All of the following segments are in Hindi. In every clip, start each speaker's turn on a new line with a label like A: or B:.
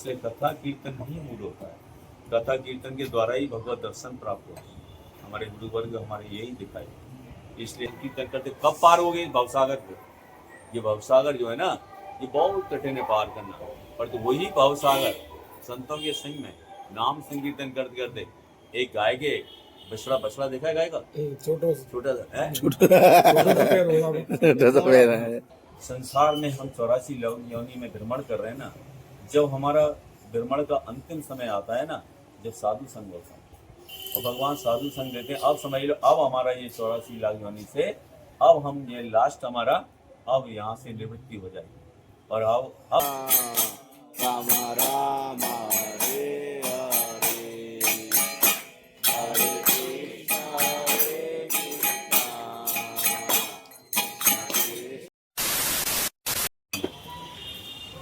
A: इसलिए कथा कीर्तन ही मूल होता है। कथा कीर्तन के द्वारा ही भगवत दर्शन प्राप्त होता है। हमारे गुरुवर्ग हमारे यही दिखाए, इसलिए कीर्तन करते कब पार हो गए भवसागर को। ये भवसागर जो है ना, ये बहुत कठिन है पार करना, पर तो वही भवसागर संतों के संग में नाम संकीर्तन करते करते एक गाय के बछड़ा बछड़ा देखा है गाय का, छोटा सा है। संसार में हम 84 योनि में भ्रमण कर रहे हैं ना, जब हमारा भ्रमण का अंतिम समय आता है ना, जब साधु संग होता है और भगवान साधु संग देते हैं, अब समझ लो अब हमारा ये 84 लाख योनि से अब हम ये लास्ट हमारा अब यहाँ से निवृत्ति हो जाएगी। और अब
B: राम राम हरे हरे हरे कृष्णा हरे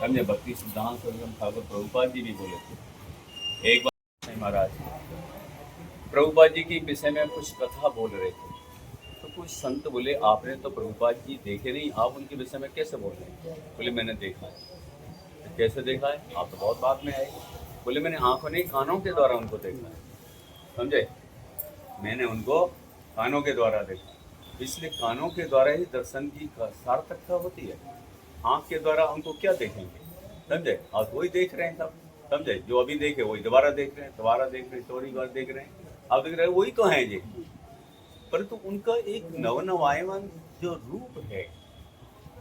A: अन्य भक्ति सिद्धांत सरगम ठाकुर प्रभुपाद जी भी बोले थे। एक बार महाराज प्रभुपाद जी के विषय में कुछ कथा बोल रहे थे, तो कुछ संत बोले आपने तो प्रभुपाद जी देखे नहीं, आप उनके विषय में कैसे बोल रहे हैं? बोले मैंने देखा है। तो कैसे देखा है? आप तो बहुत बाद में आए। बोले मैंने आंखों नहीं कानों के द्वारा उनको देखा है। समझे? मैंने उनको कानों के द्वारा देखा, इसलिए कानों के द्वारा ही दर्शन की सार्थकता होती है। आँख के द्वारा उनको क्या देखेंगे? समझे? आप वही देख रहे हैं सब। समझे? जो अभी देखे वही दोबारा देख रहे हैं, दोबारा देख रहे हैं, चौरी बार देख रहे हैं, आप देख रहे हैं वही तो हैं जी। परंतु उनका एक नवनवायमान जो रूप है,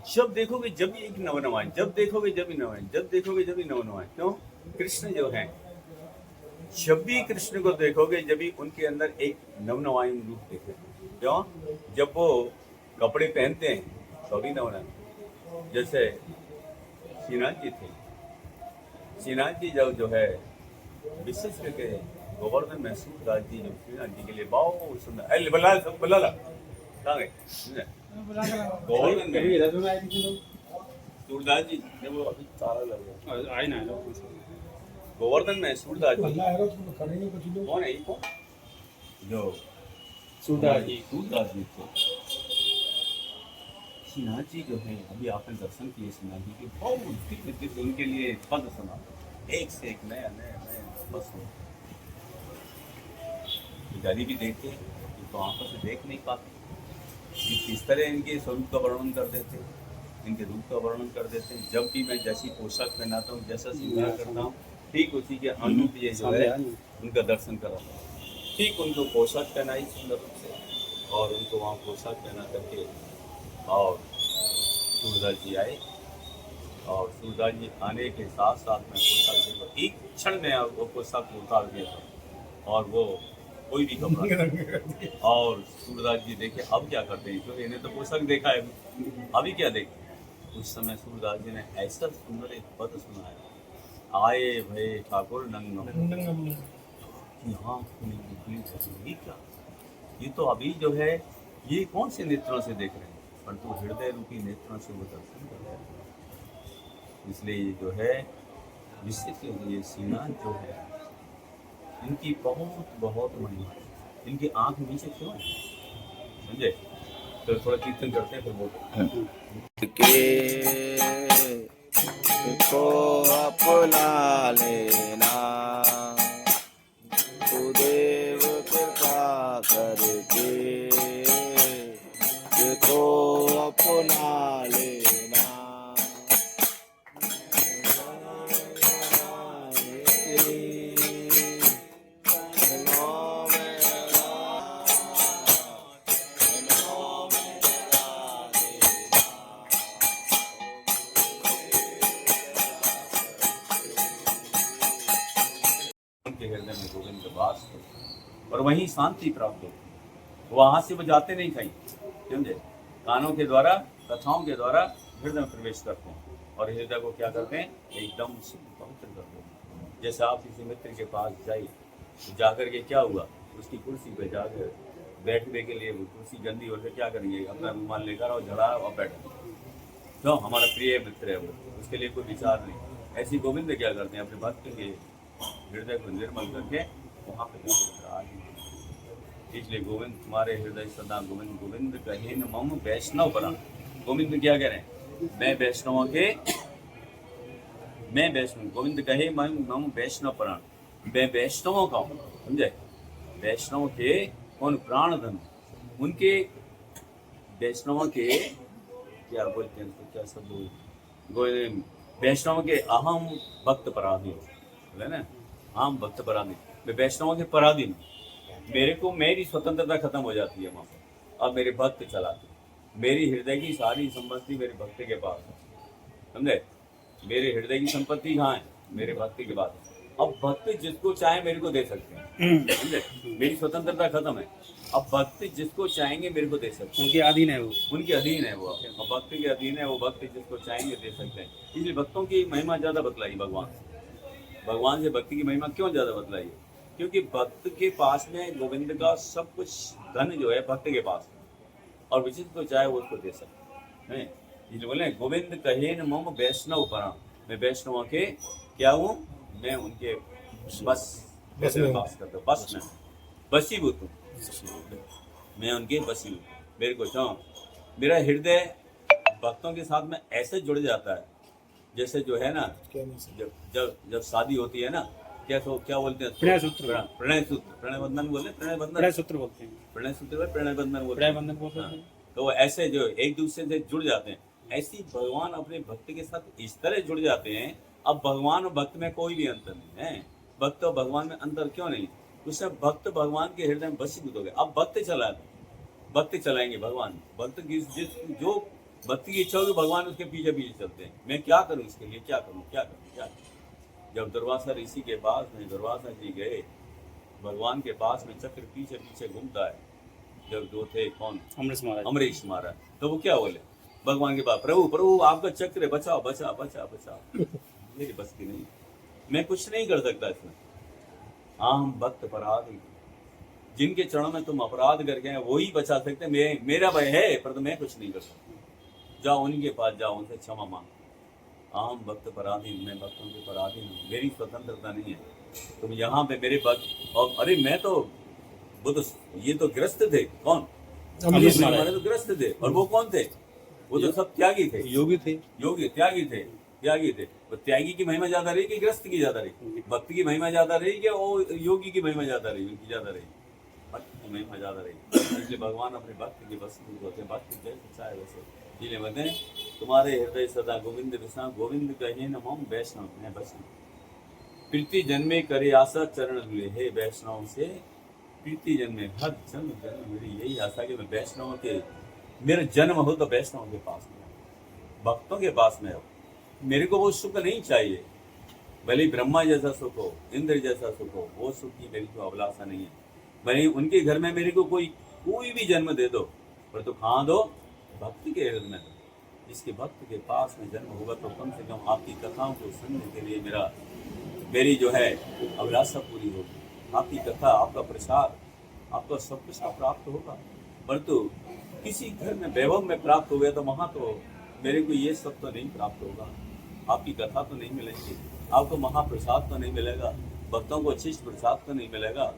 A: जब देखोगे जब भी एक नवनवायन, जब देखोगे जब भी नवायन, जब देखोगे जब भी नवनवायन। क्यों? कृष्ण जो है, जब भी कृष्ण को देखोगे जब भी उनके अंदर एक नवनवायन रूप देखेगे। क्यों? जब वो कपड़े पहनते हैं तो भी नवनवायन। जैसे श्रीनाथ जी थे, श्रीनाथ जी जब जो है विशेष करके गोवर्धन में सूरदास जी जो श्रीनाथ जी के लिए बहुत सुंदर कहाँ गए गोवर्धन में सूरदास जी जब वो अभी ताला लग गया आए ना गोवर्धन में सूरदास जी कौन है? कौन जो सूरदास जी थे। श्रीनाथ जी जो है अभी आपने दर्शन किए श्रीनाथ जी के, बहुत दिव्य दिव्य उनके लिए पद सुना, एक से एक नया नया नया बस हो। पुजारी भी देखते तो आंखों से देख नहीं पाते कि किस तरह इनके स्वरूप का वर्णन कर देते, इनके रूप का वर्णन कर देते हैं। जब भी मैं जैसी पोशाक पहनाता हूँ, जैसा श्रृंगार करता हूँ, ठीक उसी के अनुरूप ये जो है उनका दर्शन कराता हूँ। ठीक उनको पोशाक पहनाई सुंदर रूप से, और उनको वहाँ पोशाक पहना करके और सूरदास जी आए, और सूरदास जी आने के साथ साथ में पोशाक देखो एक क्षण में वो पोशाक को उतार दिया था और वो कोई भी कपड़ा और सूरदास जी देखे अब क्या करते हैं, क्योंकि इन्हें तो पोशाक देखा है, अभी क्या देखे। उस समय सूरदास जी ने ऐसा सुंदर एक पद सुनाया, आए भय ठाकुर नंगम, यहाँ क्या ये तो अभी जो है ये कौन से नेत्रों से देख रहे हैं, परंतु तो हृदय रूपी नेत्रों से वो दर्शन कर रहे हैं। इसलिए ये जो है विशेष ये श्रीनाथ जो है इनकी बहुत बहुत महिमा है। इनकी आंख नीचे क्यों है? समझे? तो थोड़ा कीर्तन करते हैं फिर बोलते
B: को अपना लेना सुदेव कृपा करके को अपना लेना
A: उनके हृदय में गोविंद का वास हो और वहीं शांति प्राप्त हो। वहां से वो जाते नहीं कहीं। समझे? कानों के द्वारा कथाओं के द्वारा हृदय में प्रवेश करते हैं और हृदय को क्या करते हैं? एकदम पवित्र करते हैं। जैसे आप किसी मित्र के पास जाइए तो जाकर के क्या हुआ, उसकी कुर्सी पे जाकर बैठने के लिए वो कुर्सी गंदी हो तो क्या करेंगे? अपना रुमाल लेकर और झड़ा और बैठे। क्यों? हमारा प्रिय मित्र है वो, उसके लिए कोई विचार नहीं। ऐसी गोविंद क्या करते हैं? अपने भक्त के हृदय को निर्मल करके वहाँ पे इसलिए गोविंद तुम्हारे हृदय सदा गोविंद गोविंद कहे न मम वैष्णव बना। गोविंद क्या कह रहे हैं? मैं वैष्णवों के मैं वैष्णव, गोविंद कहे मम वैष्णव प्राण, मैं वैष्णवों का हूँ, समझे। वैष्णव के कौन प्राण धन, उनके वैष्णवों के क्या बोलते हैं उसको, क्या सब वैष्णव के अहम भक्त पराधीन, है ना, अहम भक्त पराधीन, मैं वैष्णवों के पराधीन हूँ। मेरे को मेरी स्वतंत्रता खत्म हो जाती है वहाँ पर, अब मेरे भक्त चलाते, मेरी हृदय की सारी संपत्ति मेरे भक्त के पास है, समझे। मेरे हृदय की संपत्ति कहाँ है, मेरे भक्ति के पास। अब भक्त जिसको चाहे मेरे को दे सकते हैं, समझे, मेरी स्वतंत्रता खत्म है। अब भक्त जिसको चाहेंगे मेरे को दे सकते हैं,
C: उनके अधीन है वो,
A: उनके अधीन है वो, अब भक्त के अधीन है वो, भक्त जिसको चाहेंगे दे सकते हैं। इसलिए भक्तों की महिमा ज्यादा बतलाई भगवान से, भगवान से भक्ति की महिमा क्यों ज्यादा बतलाई है, क्योंकि भक्त के पास में गोविंद का सब कुछ धन जो है भक्त के पास है, और जिसको चाहे वो उसको दे सकते हैं। इसलिए बोले गोविंद कहे न मम वैष्णव पराम, मैं वैष्णव के क्या हूँ, मैं उनके बस में बास करता हूँ, बस में बसीभूत हूँ, मैं उनके बसी हूँ। मेरे को चाहो, मेरा हृदय भक्तों के साथ में ऐसे जुड़ जाता है जैसे जो है ना, जब जब जब शादी होती है ना, क्या बोलते हैं,
C: प्रणय सूत्र,
A: प्रणय सूत्र, प्रणय बंधन बोलते,
C: प्रणय सूत्र बोलते हैं,
A: प्रणय सूत्र, प्रणय बंधन बोलते
C: प्रणय बंधन बोलते हैं।
A: तो वो ऐसे जो एक दूसरे से जुड़ जाते हैं, ऐसी भगवान अपने भक्त के साथ इस तरह जुड़ जाते हैं। अब भगवान और भक्त में कोई भी अंतर नहीं है, भक्त और भगवान में अंतर क्यों नहीं, उससे भक्त भगवान के हृदय में बसीभूत हो गए। अब भक्त भक्त चलाएंगे भगवान, भक्त की जो भक्ति की इच्छा होगी भगवान उसके पीछे पीछे चलते हैं। मैं क्या करूं इसके लिए, क्या करूं, क्या करूं, क्या करूं। जब दुर्वासा ऋषि के पास में दुर्वासा जी गए, भगवान के पास में चक्र पीछे पीछे घूमता है, जब दो थे कौन, अमरीश महाराज, तो वो क्या बोले भगवान के पास, प्रभु प्रभु आपका चक्र है, बचाओ बचाओ बचाओ बचाओ। मेरी बस की नहीं, मैं कुछ नहीं कर सकता इसमें। हाँ, हम भक्त अपराधी, जिनके चरणों में तुम अपराध करके हैं वही बचा सकते हैं, मेरा भय है पर तो मैं कुछ नहीं कर सकता। जाओ उनके पास, जाओ उनसे क्षमा मांगो। आम भक्त पराधीन, मैं भक्तों के पराधीन हूँ, मेरी स्वतंत्रता नहीं है। तुम यहाँ पे मेरे भक्त, और अरे मैं तो वो तो ये तो ग्रस्त थे, कौन, हमारे तो ग्रस्त थे, और वो कौन थे, वो तो सब त्यागी थे,
C: योगी थे,
A: योगी त्यागी थे, त्यागी थे। वो त्यागी की महिमा ज्यादा रही कि ग्रस्त की ज्यादा रही, भक्ति की महिमा ज्यादा रही कि वो योगी की महिमा ज्यादा रही, उनकी ज्यादा रही, भक्त की महिमा ज्यादा रही। इसलिए भगवान अपने भक्त के बस होते हैं, भक्त जैसे चाहे वैसे। इसलिए कहते हैं तुम्हारे हृदय सदा गोविंद विश्राम, गोविंद कहे न मम वैष्णव, मैं वैष्णव प्रीति जन्मे करे आशा चरण धुले, हे वैष्णव से प्रीति जन्मे, हर जन्म जन्म मेरी यही आशा कि मैं वैष्णव के, मेरा जन्म हो तो वैष्णव के पास में, भक्तों के पास में हो। मेरे को वो सुख नहीं चाहिए, भले ब्रह्मा जैसा सुख हो, इंद्र जैसा सुख हो, वो सुख की मेरी को अभिलाषा नहीं है। भले उनके घर में मेरे को कोई भी जन्म दे दो, पर तो कहाँ दो, भक्ति के हृदय में दो। जिसके भक्त के पास में जन्म होगा तो कम से कम आपकी कथाओं को सुनने के लिए मेरी जो है अभिलाषा पूरी होगी। आपकी कथा, आपका प्रसाद, आपका सब कुछ प्राप्त होगा। परंतु किसी घर में वैभव में प्राप्त हो गया तो वहाँ तो मेरे को ये सब तो नहीं प्राप्त होगा, आपकी कथा तो नहीं मिलेगी, आपको महाप्रसाद तो नहीं मिलेगा, भक्तों को शिष्ट प्रसाद तो नहीं मिलेगा,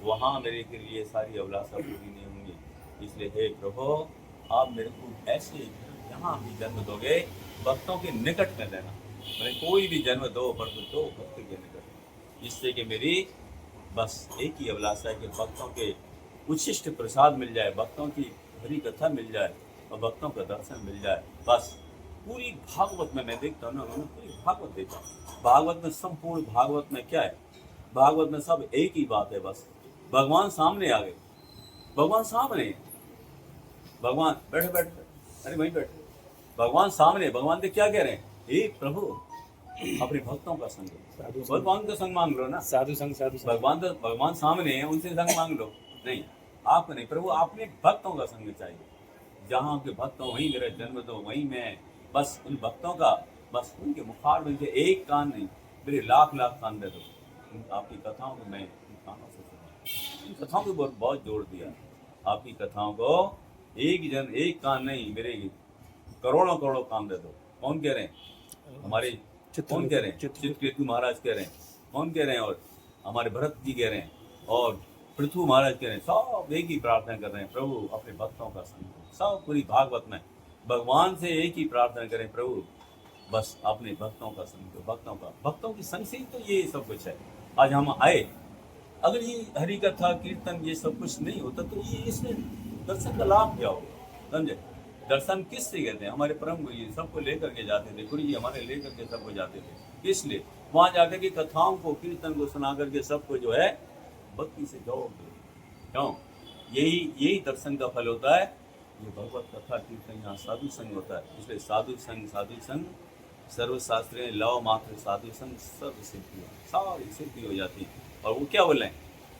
A: वहाँ मेरे के लिए सारी अभिलाषा पूरी नहीं होंगी। इसलिए हे प्रभु, आप मेरे को ऐसे यहाँ भी जन्म दोगे, भक्तों के निकट में लेना, मैंने कोई भी जन्म दो, पर दो भक्त के निकट, जिससे कि मेरी बस एक ही अभिलाषा है कि भक्तों के उच्छिष्ट प्रसाद मिल जाए, भक्तों की हरी कथा मिल जाए और भक्तों का दर्शन मिल जाए। बस पूरी भागवत में मैं देखता हूँ ना, उन्होंने पूरी भागवत देखा, भागवत में संपूर्ण भागवत में क्या है, भागवत में सब एक ही बात है, बस भगवान सामने आ गए, भगवान सामने, भगवान बैठे बैठे, अरे वहीं बैठे, भगवान सामने, भगवान से क्या कह रहे हैं, हे प्रभु अपने भक्तों का संग, भगवान का संग मांग लो ना,
C: साधु संग,
A: भगवान सामने है, उनसे संग मांग लो, नहीं आपको नहीं, प्रभु आपने भक्तों का संग चाहिए, जहाँ के भक्त हो वहीं मेरा जन्म दो, वहीं मैं, बस उन भक्तों का, बस उनके मुखार में से एक कान नहीं, मेरे लाख लाख कान दे दो, आपकी कथाओं को मैं कानों से सुना, इन कथाओं को बहुत जोड़ दिया, आपकी कथाओं को एक कान नहीं, मेरे करोड़ों करोड़ों कान दे दो। कौन कह रहे हैं, हमारे कौन कह रहे हैं, चित्रकेतु महाराज कह रहे हैं, कौन कह रहे हैं, और हमारे भरत जी कह रहे हैं, और पृथु महाराज कह रहे हैं, सब एक ही प्रार्थना कर रहे हैं, प्रभु अपने भक्तों का संग, सब पूरी भागवत में भगवान से एक ही प्रार्थना करें, प्रभु बस अपने भक्तों का संग करो, भक्तों की संग से ही तो ये सब कुछ है। आज हम आए, अगर ये हरि कथा कीर्तन ये सब कुछ नहीं होता तो ये इसमें दर्शन का लाभ क्या होगा, समझे। दर्शन किससे कहते हैं, हमारे परम गुरु जी सबको लेकर के जाते थे, गुरु जी हमारे लेकर के सबको जाते थे, इसलिए वहाँ जाकर के कथाओं को कीर्तन को सुना करके सबको जो है भक्ति से जोड़ते, क्यों, यही दर्शन का फल होता है। ये भगवत कथा कीर्तन यहाँ साधु संग होता है, इसलिए साधु संग सर्वशास्त्र लव मात्र साधु संग सर्व सिद्धि, सारी सिद्धि हो जाती है। और वो क्या बोल रहे हैं,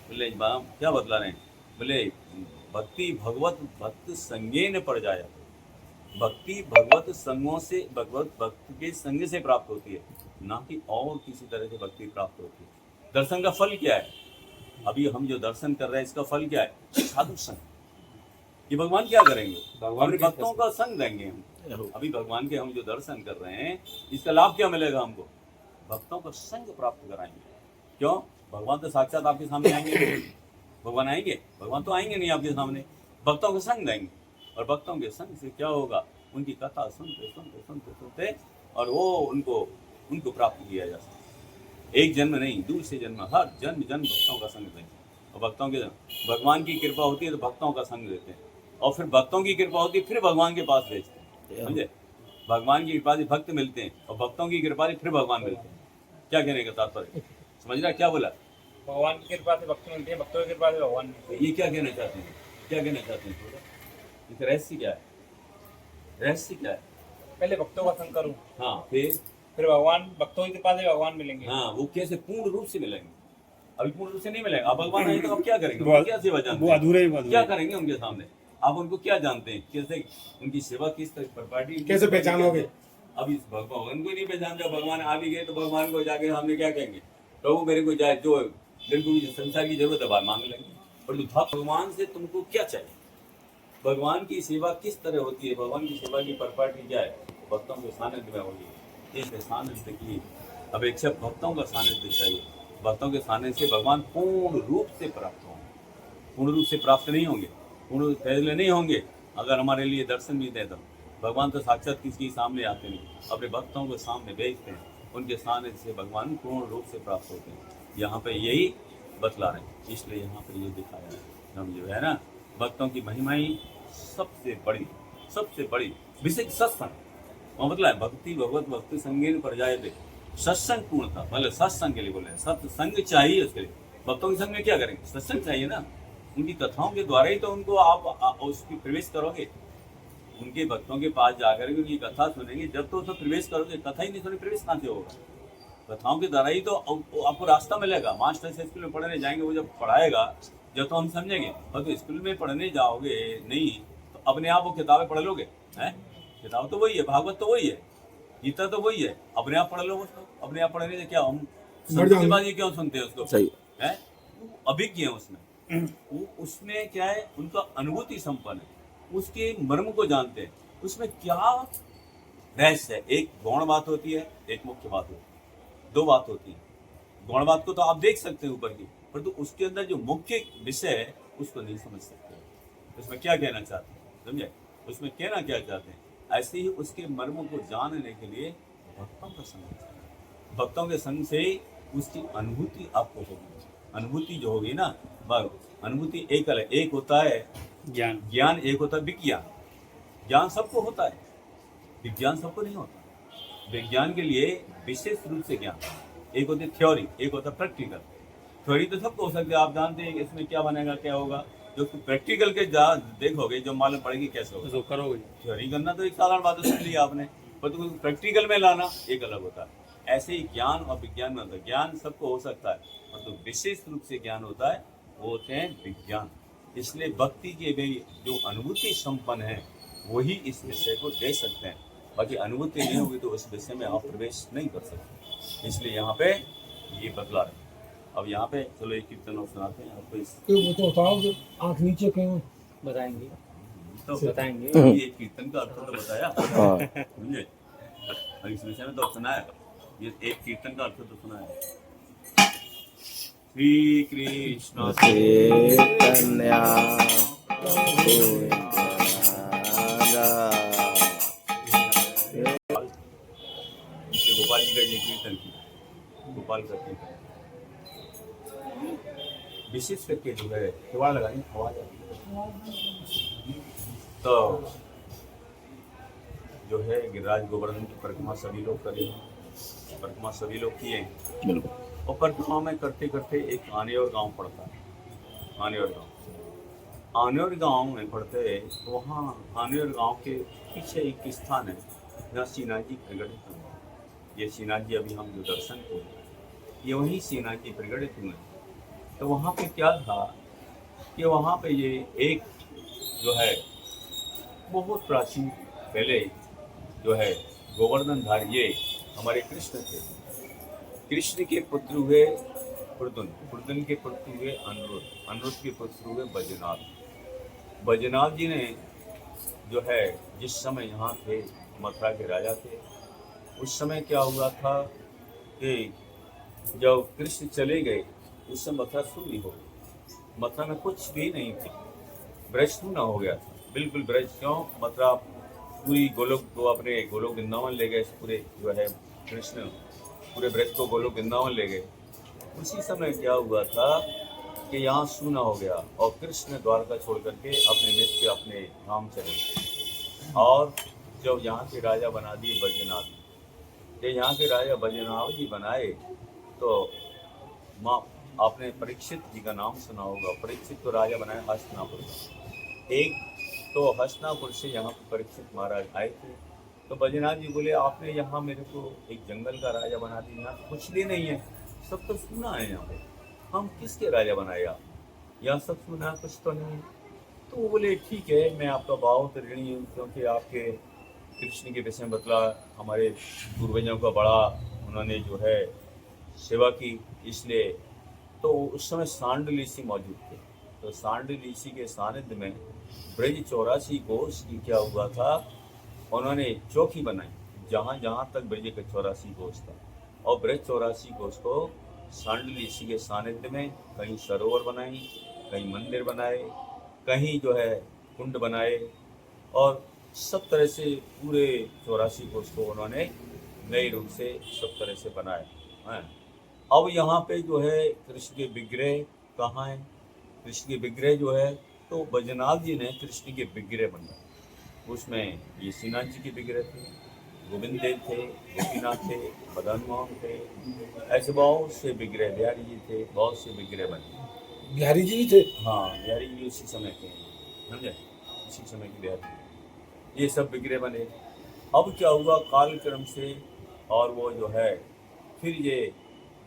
A: बोले क्या बतला रहे हैं, बोले भक्ति भगवत भक्त संगे न पड़ जाया, भक्ति भगवत संगों से भगवत भक्त के संग से प्राप्त होती है, ना कि और किसी तरह से भक्ति प्राप्त होती है। दर्शन का फल क्या है, अभी हम जो दर्शन कर रहे हैं इसका फल क्या है, साधु संग। ये भगवान क्या करेंगे, भगवान भक्तों का संग देंगे हम। अभी भगवान के हम जो दर्शन कर रहे हैं इसका लाभ क्या मिलेगा हमको, भक्तों का संग प्राप्त कराएंगे। क्यों, भगवान तो साक्षात आपके सामने आएंगे, भगवान आएंगे, भगवान तो आएंगे नहीं आपके सामने, भक्तों का संग देंगे। और भक्तों के संग से क्या होगा, उनकी कथा सुनते और वो उनको प्राप्त किया जा सकता। एक जन्म नहीं, दूसरे जन्म, हर जन्म भक्तों का संग देंगे। और भक्तों के भगवान की कृपा होती है तो भक्तों का संग देते हैं, और फिर भक्तों की कृपा होती है फिर भगवान के पास भेजते हैं, समझे। भगवान की कृपा से भक्त मिलते हैं और भक्तों की कृपा से फिर भगवान मिलते हैं। क्या कहने का तात्पर्य समझ रहा, क्या बोला,
C: भगवान की कृपा से भक्त मिलते हैं, भक्तों की कृपा से भगवान मिलते हैं।
A: ये क्या कहना चाहते हैं, क्या कहना चाहते हैं, इसका रहस्य क्या है, रहस्य क्या है।
C: पहले भक्तों का संग करूं,
A: हाँ, फिर
C: भगवान, भक्तों की कृपा से भगवान मिलेंगे।
A: हाँ, वो कैसे, पूर्ण रूप से मिलेंगे, अभी पूर्ण रूप से नहीं मिलेगा। अब भगवान आए तो आप क्या करेंगे, उनकी क्या सेवा जानते
C: वो
A: हैं,
C: अधूरे ही
A: क्या करेंगे उनके सामने, आप उनको क्या जानते हैं, कैसे उनकी सेवा किस तरह पार्टी
C: कैसे पहचानोगे।
A: अभी भगवान को नहीं पहचान, जब भगवान आ भी गए तो भगवान को जाके हमने क्या कहेंगे, प्रभु मेरे को जाए जो मेरे को संसार की जरूरत है बात मांग लेंगे। और भगवान से तुमको क्या चाहिए, भगवान की सेवा किस तरह होती है, भगवान की सेवा की प्रॉपर्टी क्या है, भक्तों के सानिध्य में होगी। इस सानिध्य की अपेक्षा भक्तों का सानिध्य चाहिए, भक्तों के सानिध्य से भगवान पूर्ण रूप से प्राप्त होंगे, पूर्ण रूप से प्राप्त नहीं होंगे, पूर्ण फैसले नहीं होंगे। अगर हमारे लिए दर्शन भी दे तो भगवान तो साक्षात किसी सामने आते नहीं, अपने भक्तों को सामने भेजते हैं, उनके सानिध्य से भगवान पूर्ण रूप से प्राप्त होते हैं। यहाँ पे यही बतला रहे हैं, इसलिए यहाँ पे ये दिखाया है, हम जो है ना भक्तों की महिमा ही सबसे बड़ी विशेष सत्संग, मतलब है भक्ति भगवत भक्ति संगीन पर जाए थे, सत्संग पूर्ण था, मतलब सत्संग के लिए बोले, सत्संग चाहिए उसके लिए। भक्तों के संग में क्या करेंगे, सत्संग चाहिए ना, उनकी कथाओं के द्वारा ही तो उनको आप उसकी प्रवेश करोगे, उनके भक्तों के पास जाकर के उनकी कथा सुनेंगे, जब तो प्रवेश करोगे, कथा ही नहीं सुने प्रवेश कहाँ से होगा, कथाओं के द्वारा ही तो आपको रास्ता मिलेगा। मास्टर से स्कूल में पढ़ने जाएंगे, वो जब पढ़ाएगा जब तो हम समझेंगे, और तो स्कूल में पढ़ने जाओगे नहीं तो अपने आप वो किताबें पढ़ लोगे, हैं, किताब तो वही है, भागवत तो वही है, गीता तो वही है, अपने आप पढ़ लो उसको, अपने आप पढ़ने से क्या हम संतबाजी क्यों सुनते हैं उसको,
B: सही
A: है, अभिज्ञ है उसमें, वो उसमें क्या है, उनका अनुभूति संपन्न है, उसके मर्म को जानते हैं, उसमें क्या रहस्य है। एक गौण बात होती है, एक मुख्य बात होती है, दो बात होती है। गौण बात को तो आप देख सकते हैं ऊपर की, परंतु उसके अंदर जो मुख्य विषय है उसको नहीं समझ सकते, उसमें क्या कहना चाहते हैं, समझे, उसमें कहना क्या चाहते हैं। ऐसे ही उसके मर्मों को जानने के लिए भक्तों का संग चाहिए, भक्तों के संग से उसकी अनुभूति आपको होगी, अनुभूति जो होगी ना, अनुभूति एक अलग, एक होता है ज्ञान, एक होता है विज्ञान। ज्ञान सबको होता है, विज्ञान सबको नहीं होता। विज्ञान के लिए विशेष रूप से ज्ञान, एक होती है थ्योरी, एक होता है प्रैक्टिकल। थ्योरी तो सबको हो सकती है, आप जानते हैं इसमें क्या बनेगा क्या होगा, जो प्रैक्टिकल के देखोगे जो मालूम पड़ेगी कैसे होगा, तो करोगे। थ्योरी करना तो एक साधारण बात है, सुन लिया आपने, पर तो प्रैक्टिकल में लाना एक अलग होता है। ऐसे ही ज्ञान और विज्ञान में होता है, ज्ञान सबको हो सकता है, और तो विशेष रूप से ज्ञान होता है, वो होते हैं विज्ञान। इसलिए भक्ति के भी जो अनुभूति संपन्न है वही इस विषय को दे सकते हैं, बाकी अनुभूति नहीं होगी तो उस विषय में आप प्रवेश नहीं कर सकते। इसलिए यहाँ पे ये बदला है। अब यहाँ पे चलो एक कीर्तन और सुनाते हैं आपको।
D: वो तो बताओ जो आँख नीचे क्यों
C: बताएंगे
A: तो
C: बताएंगे,
A: ये कीर्तन का अर्थ तो बताया, समझे, और इस विषय में तो सुनाया, ये एक कीर्तन का अर्थ तो सुनाया। श्री कृष्ण
B: चैतन्य
A: देखभाल करते हैं। विशेष करके जो है किवाड़ लगानी आवाज आती है। तो जो है गिरिराज गोवर्धन की परिक्रमा सभी लोग करें, परिक्रमा सभी लोग किए। और परिक्रमा में करते करते एक आनेर गांव पड़ता है। आनेर गांव में पड़ते तो वहाँ आनेर गांव के पीछे एक स्थान है जहाँ श्रीनाथ जी प्रगटित हुए। ये श्रीनाथ जी अभी हम जो दर्शन किए ये वही श्रीनाथ जी प्रगटित हुए। तो वहाँ पे क्या था कि वहाँ पे ये एक जो है बहुत प्राचीन पहले जो है गोवर्धनधारी ये हमारे कृष्ण थे। कृष्ण के पुत्र हुए प्रद्युम्न के पुत्र हुए अनिरुद्ध के पुत्र हुए बैजनाथ जी ने जो है जिस समय यहाँ थे मथुरा के राजा थे, उस समय क्या हुआ था कि जब कृष्ण चले गए उस समय मथुरा शून्य हो गई। मथुरा में कुछ भी नहीं थी, ब्रज शून्य हो गया था बिल्कुल। ब्रज क्यों, मथुरा पूरी गोलोक को अपने गोलोक वृंदावन ले गए, पूरे जो है कृष्ण पूरे ब्रज को गोलोक वृंदावन ले गए। उसी समय क्या हुआ था कि यहाँ शून्य हो गया और कृष्ण द्वारका छोड़ करके अपने नित्य अपने धाम चले गए। और जब यहाँ के राजा बना दिए बैजनाथ, जब यहाँ के राजा बैजनाथ जी बनाए तो माँ आपने परीक्षित जी का नाम सुना होगा। परीक्षित को राजा बनाया हस्तिनापुर का। एक तो हस्तिनापुर से यहाँ पर परीक्षित महाराज आए थे। तो बैजनाथ जी बोले आपने यहाँ मेरे को एक जंगल का राजा बना दिया, यहाँ कुछ भी नहीं है, सब तो सुना है यहाँ पे, हम किसके राजा बनाए आप, यहाँ सब सुना कुछ तो नहीं है। तो वो बोले ठीक है मैं आपका बहुत ऋणी हूँ, क्योंकि आपके कृष्ण के विषय में बतला, हमारे पूर्वजों का बड़ा उन्होंने जो है सेवा की, इसलिए। तो उस समय सांड ऋषि मौजूद थे। तो सांड ऋषि के सानिध्य में ब्रज 84 कोस की क्या हुआ था, उन्होंने चौकी बनाई जहाँ जहाँ तक ब्रज का 84 कोस था। और ब्रज 84 कोस को सांड ऋषि के सानिध्य में कहीं सरोवर बनाई, कहीं मंदिर बनाए, कहीं जो है कुंड बनाए, और सब तरह से पूरे 84 कोस को उन्होंने नए रूप से सब तरह से बनाए हैं। अब यहाँ पे जो है कृष्ण के विग्रह कहाँ है, कृष्ण के विग्रह जो है तो बैजनाथ जी ने कृष्ण के विग्रह बनाए। उसमें ये श्रीनाथ जी के विग्रह थे, गोविंद देव थे, गोपीनाथ थे, मदन मोहन थे, ऐसे बहुत से विग्रह, बिहारी जी थे, बहुत से विग्रह बने।
D: बिहारी जी भी थे।
A: हाँ बिहारी जी उसी समय के, समझे, उसी समय के बिहारी, ये सब विग्रह बने। अब क्या हुआ कालक्रम से, और वो जो है फिर ये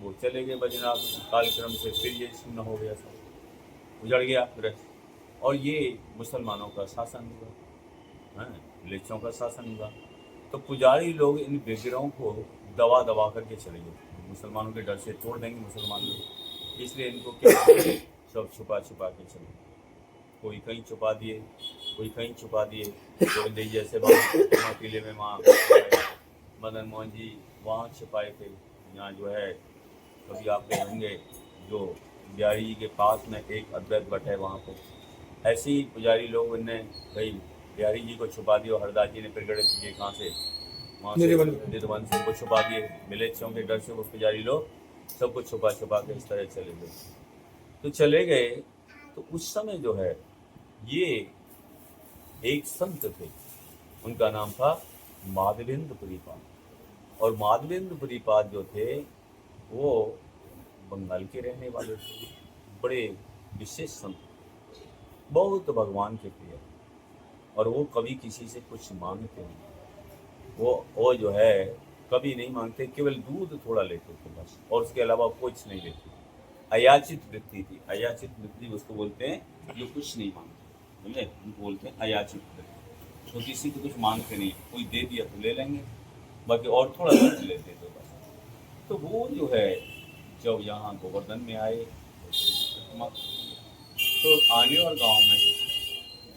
A: वो चले गए बैजनाथ, कालक्रम से फिर ये शून्य हो गया, सब उजड़ गया ब्रज। और ये मुसलमानों का शासन हुआ, लेचों का शासन हुआ। तो पुजारी लोग इन विग्रहों को दबा दबा करके चले गए, मुसलमानों के डर से तोड़ देंगे मुसलमान लोग, इसलिए इनको क्या सब छुपा छुपा के चले। कोई कहीं छुपा दिए, कोई कहीं छुपा दिए। गोविंद जी जैसे वहाँ किले में वहाँ मदन मोहन जी वहाँ छुपाए थे। यहाँ जो है कभी आप देखेंगे जो बिहारी जी के पास में एक अद्वैत भट्ट है, वहाँ पर ऐसे ही पुजारी लोग ने कई बिहारी जी को छुपा दिया। हरदास जी ने प्रगट किए कहाँ से, वहाँ से निधवन से को छुपा दिए। मिलेच्छों के डर से वो पुजारी लोग सबको छुपा छुपा के इस तरह चले गए। तो चले गए तो उस समय जो है ये एक संत थे, उनका नाम था माधवेंद्र पुरीपाद। और माधवेंद्र पुरीपाद जो थे वो बंगाल के रहने वाले थे, बड़े विशेष संत, बहुत भगवान के प्रिय, और वो कभी किसी से कुछ मांगते नहीं। वो जो है कभी नहीं मांगते, केवल दूध थोड़ा लेते थे बस, और उसके अलावा कुछ नहीं लेते। अयाचित वृत्ति थी, अयाचित वृत्ति उसको बोलते हैं जो कुछ नहीं मांगते, समझे, उनको बोलते हैं अयाचित वृत्ति। तो किसी को कुछ मांगते नहीं, कोई दे दिया तो ले लेंगे, बाकी और थोड़ा सा लेते थे बस। तो वो जो है जब यहाँ गोवर्धन में आए तो आनेर गांव में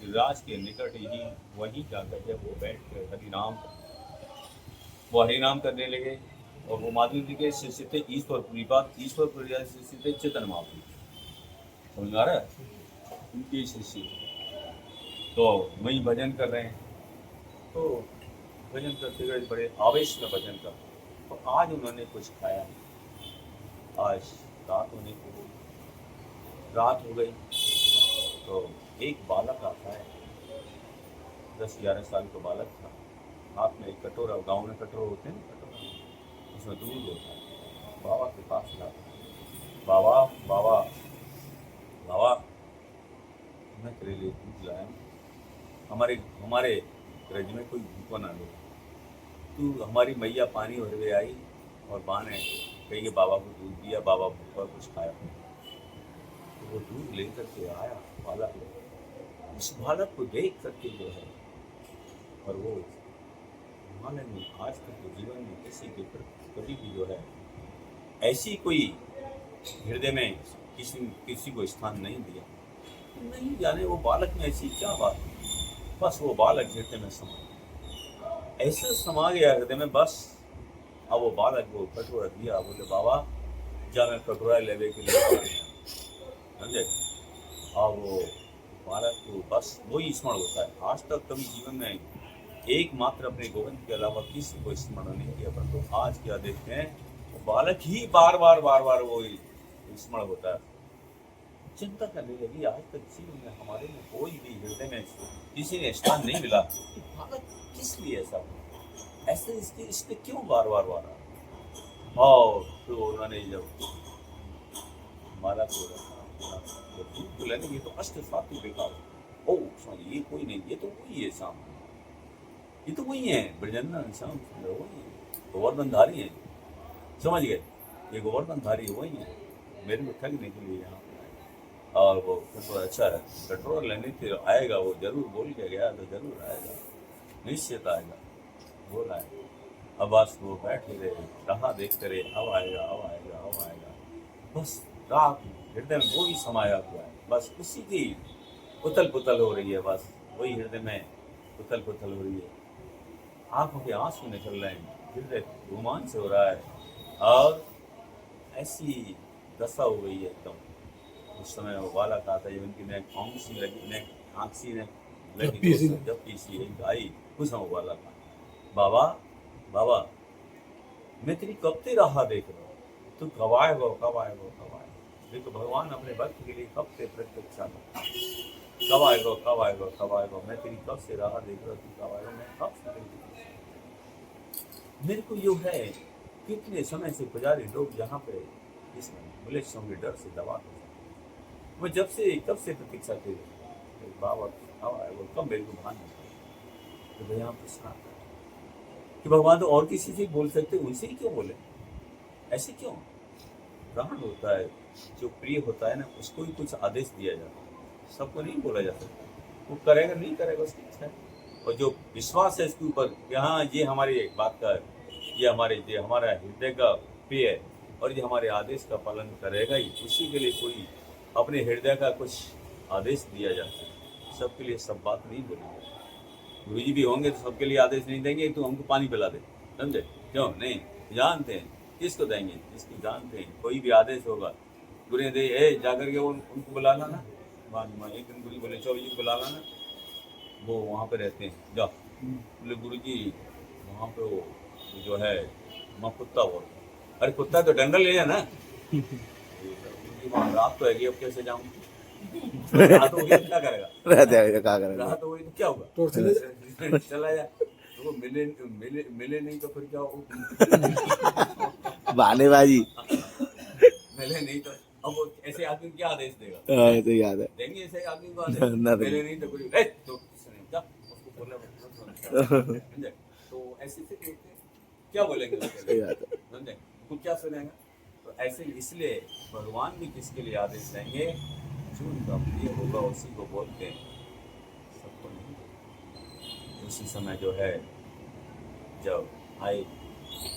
A: गिरिराज के निकट ही वहीं जाकर के वो बैठ कर हरिनाम करने लगे। और वो माधुरी जी के शिष्य थे ईश्वरपुरी शिष्य थे चेतन महापुरी, समझ आ रहा है, उनके शिष्य। तो वहीं भजन कर रहे हैं, तो भजन करते हुए बड़े आवेश में भजन कर। तो आज उन्होंने कुछ खाया, आज रात होने को रात हो गई तो एक बालक आता है, 10-11 साल का बालक था। हाथ में एक कटोरा, गांव में कटोरा होते हैं ना, कटोरा उसमें दूध होता है। बाबा के पास लाता है, बाबा बाबा बाबा मैं तेरे लिए दूध लाया हूँ, हमारे हमारे ब्रज में कोई भूखा ना हो, तू हमारी मैया पानी भरवे आई और माँ ने कही बाबा को दूध दिया, बाबा भूखा कुछ खाया। तो वो दूध लेकर के आया बालक, उस बालक को देख करके जो है, और वो हिमालय में आज तक के जीवन में किसी के प्रति कभी भी जो है ऐसी कोई हृदय में किसी को स्थान नहीं दिया। नहीं जाने वो बालक में ऐसी क्या बात, बस वो बालक हृदय में समा, ऐसा समा गया हृदय में बस। अब वो बालक वो कटोरा दिया, बोले बाबा जा मैं कटोरा लेवे के लिए, समझे। अब वो बालक को बस वही स्मरण होता है। आज तक कभी जीवन में एकमात्र अपने गोविंद के अलावा किसी को स्मरण नहीं किया, परंतु आज क्या देखते हैं, वो बालक ही बार बार वो स्मरण होता है। चिंता करने लगी, आज तक जीवन में हमारे में कोई भी हृदय में किसी ने स्थान नहीं मिला, बालक किस लिए ऐसा हुआ, ऐसे इसके क्यों बार बार और तो उन्होंने जब बालक को रखा तो दूध को लेने की तो अष्ट साथी बेकार, ओ ये कोई नहीं, ये तो वही है शाम, ये तो वही है ब्रजनंदन श्याम सुंदर, वही है गोवर्धनधारी है, समझ गए, ये गोवर्धनधारी वही है, मेरे को ठगने के लिए यहाँ पे आए। और वो तो अच्छा है, पेट्रोल लेने के आएगा, वो जरूर बोल के गया तो जरूर आएगा, निश्चित आएगा, बोल आएगा। अब बस वो बैठे रहे, रहा देखते रहे, अब आएगा अब आएगा अब आएगा, बस रात हृदय में वो ही समाया हुआ है, बस उसी की उथल पुथल हो रही है, बस वही हृदय में उथल पुथल हो रही है, आंखों के आंसू निकल रहे हैं, हृदय रोमांच हो रहा है, और ऐसी दशा हो गई है एकदम। उस समय वो बालक आता है, उनकी नेक आंखी लगी, नेक आंखी ने लगी, जब पीसी एक आई, कुछ हम बालक था, बाबा बाबा मैं तेरी कब से राह देख रहा हूँ, तू कब आएगा कब आएगा कब आएगा। देखो भगवान अपने भक्त के लिए कब से प्रतीक्षा करता, कब आएगा कब आएगा कब आएगा, मैं तेरी कब से राह देख रहा हूँ, तू कब आएगा, मैं कब से मेरे को यो है, कितने समय से पुजारी लोग यहाँ पे इस मलेशिया के डर से दबा कर, वो जब से कब से प्रतीक्षा थी, बाबा कब आएगा, कब मेरे को भान तो भैया आप कि भगवान तो और किसी से बोल सकते, उनसे ही क्यों बोले, ऐसे क्यों। प्राण होता है, जो प्रिय होता है ना, उसको ही कुछ आदेश दिया जाता है, सबको नहीं बोला जा सकता, वो करेगा नहीं करेगा उसकी इच्छा है, और जो विश्वास है इसके ऊपर, यहाँ ये हमारी एक बात का, ये हमारा हृदय का प्रिय है, और ये हमारे आदेश का पालन करेगा ही, उसी के लिए कोई अपने हृदय का कुछ आदेश दिया जाता है, सबके लिए सब बात नहीं बोली जाती। गुरु जी भी होंगे तो सबके लिए आदेश नहीं देंगे, तो हमको पानी पिला दे, समझे, क्यों नहीं, जानते हैं किसको देंगे, जिसको जानते हैं। कोई भी आदेश होगा, गुरु दे जाकर के उनको बुला लाना, एक दिन गुरु बोले 24 को बुला लाना, वो वहाँ पे रहते हैं, जाओ बोले गुरु जी वहाँ पे वो जो है वहाँ कुत्ता बोल, अरे कुत्ता तो डंडा ले जाना, वहाँ रात तो है, अब कैसे जाऊँ, रात हो गई क्या करेगा, रात हो गई तो क्या होगा, चला जा, तो मिले नहीं तो फिर क्या होगा,
B: बहानेबाजी,
A: मिले नहीं तो अब ऐसे आदमी क्या आदेश देगा,
B: तो याद है
A: देंगे ऐसे आदमी को आदेश, मिले नहीं तो कोई तो उसको बोला, तो ऐसे से क्या बोलेंगे, समझे, तो क्या सुनेगा। तो ऐसे इसलिए भगवान भी किसके लिए आदेश देंगे, जो उनका प्रिय होगा उसी को बोलते हैं, सबको नहीं। उसी समय जो है जब आए,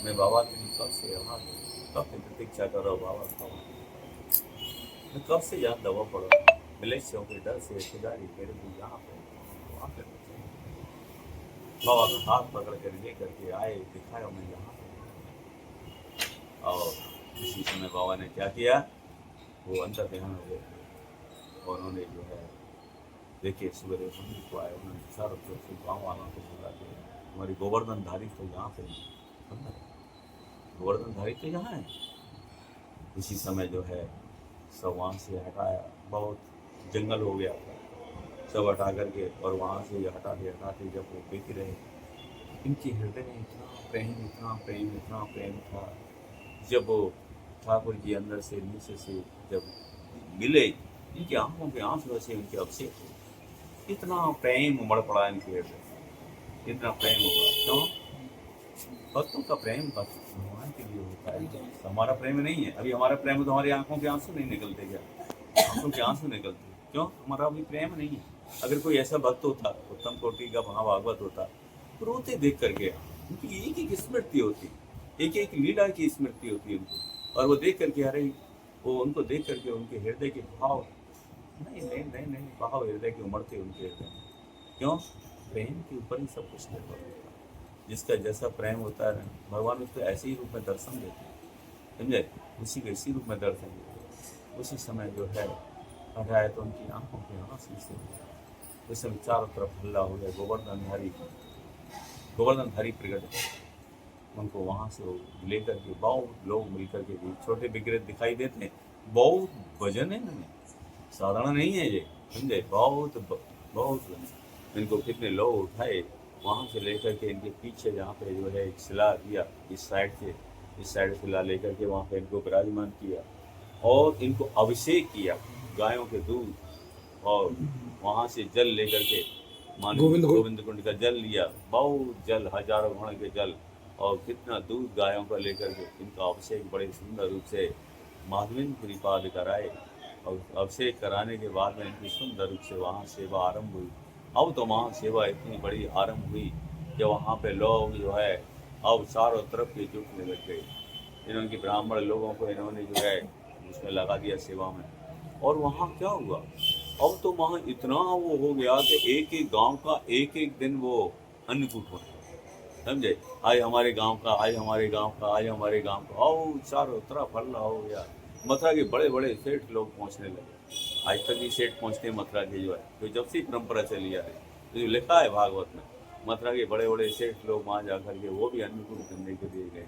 A: मैं बाबा के लिए कब से यहाँ कब से प्रतीक्षा कर रहा हूँ, बाबा कब, मैं कब से यहाँ दबा पड़ा, मलेशिया के डर से पुजारी मेरे को यहाँ पे बाबा का हाथ पकड़ कर ले करके आए, दिखाया मैं यहाँ पे, और उसी समय बाबा ने क्या किया, वो अंदर ध्यान हो गए, और उन्होंने जो है देखिए सवेरे मंदिर को आए, उन्होंने चारों तरफ से गाँव वालों को बुला के, हमारी गोवर्धनधारी तो यहाँ पे, गोवर्धनधारी तो यहाँ है, उसी समय जो है सब वहाँ से हटाया, बहुत जंगल हो गया था, सब हटा करके और वहाँ से हटाते जब वो बेच रहे, इनके हृदय में इतना प्रेम था। जब वो ठाकुर जी अंदर से नीचे से जब मिले, इनकी आंखों के आंसू से उनके अभिषेक हो, इतना प्रेम उमड़ पड़ा इनके हृदय, इतना प्रेम हुआ। क्यों? भक्तों का प्रेम बस भगवान के लिए होता है, हमारा प्रेम नहीं है। अभी हमारा प्रेम तो हमारी आंखों के आंसू नहीं निकलते क्या? आंखों के आंसू निकलते, क्यों? हमारा अभी प्रेम नहीं है। अगर कोई ऐसा भक्त होता, उत्तम कोटि का महाभागवत होता, तो रोते देख करके, उनकी एक एक स्मृति होती, एक एक लीला की स्मृति होती है उनको, और वो देख करके, अरे वो उनको देख करके उनके हृदय के भाव नहीं भाव हृदय के उमड़ते उनके हृदय में। क्यों? प्रेम के ऊपर ही सब कुछ निर्भर होता है। जिसका जैसा प्रेम होता है ना, भगवान उसको ऐसे ही रूप में दर्शन देते हैं, समझे? उसी के इसी रूप में दर्शन देते हैं। उसी समय जो है हटाया तो उनकी आंखों के आंसू से उस समय चारों तरफ हल्ला हो गया, गोवर्धन हरि प्रकट, उनको वहाँ से लेकर के बहुत लोग मिलकर के भी छोटे विग्रह दिखाई देते हैं, बहुत वजन है ना, साधारण नहीं है ये, समझे? बहुत इनको कितने लोग उठाए, वहाँ से लेकर के इनके पीछे जहाँ पे जो है एक शिला दिया, इस साइड शिला लेकर के वहाँ पे इनको विराजमान किया और इनको अभिषेक किया गायों के दूध, और वहाँ से जल लेकर के गोविंद कुंड का जल लिया, बहुत जल, हजारों घड़े के जल, और कितना दूध गायों का लेकर के इनका अभिषेक बड़े सुंदर रूप से माधवेंद्र पाद कराए, और अभिषेक कराने के बाद में इनकी सुंदर रूप से वहाँ सेवा आरंभ हुई। अब तो वहाँ सेवा इतनी बड़ी आरंभ हुई कि वहाँ पे लोग जो है अब चारों तरफ के जुटने लग गए। इन्होंने ब्राह्मण लोगों को इन्होंने जो है उसमें लगा दिया सेवा में। और वहाँ क्या हुआ, अब तो वहाँ इतना वो हो गया कि एक एक गांव का एक एक दिन वो अन्नकूट होता, समझे? आज हमारे गांव का, आज हमारे गांव का, आज हमारे गांव का, और चारों तरफ हल्ला हो गया। मथुरा के बड़े बड़े सेठ लोग पहुँचने लगे, आज तक भी सेठ पहुँचते हैं मथुरा के, जो है तो जब से परंपरा चली आ रही, तो जो लिखा है भागवत में, मथुरा के बड़े बड़े सेठ लोग वहाँ जा कर के वो भी अन्नकूट करने के लिए गए,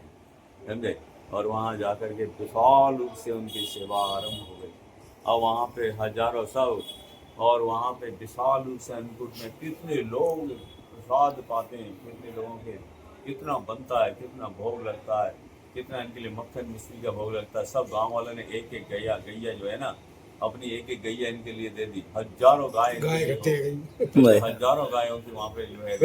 A: समझे? और वहाँ जा कर के विशाल रूप से उनकी सेवा आरंभ हो गई। अब वहाँ पे हजारों सब, और वहाँ पे विशाल रूप से अन्नकूट में कितने लोग प्रसाद पाते हैं, कितने लोगों के कितना बनता है, कितना भोग लगता है, कितना इनके लिए मक्खन मिश्री का भोग लगता है। सब गांव वालों ने एक एक गैया जो है ना, अपनी एक एक गैया इनके लिए दे दी। हजारों गाय हजारों गायों की वहाँ पे जो है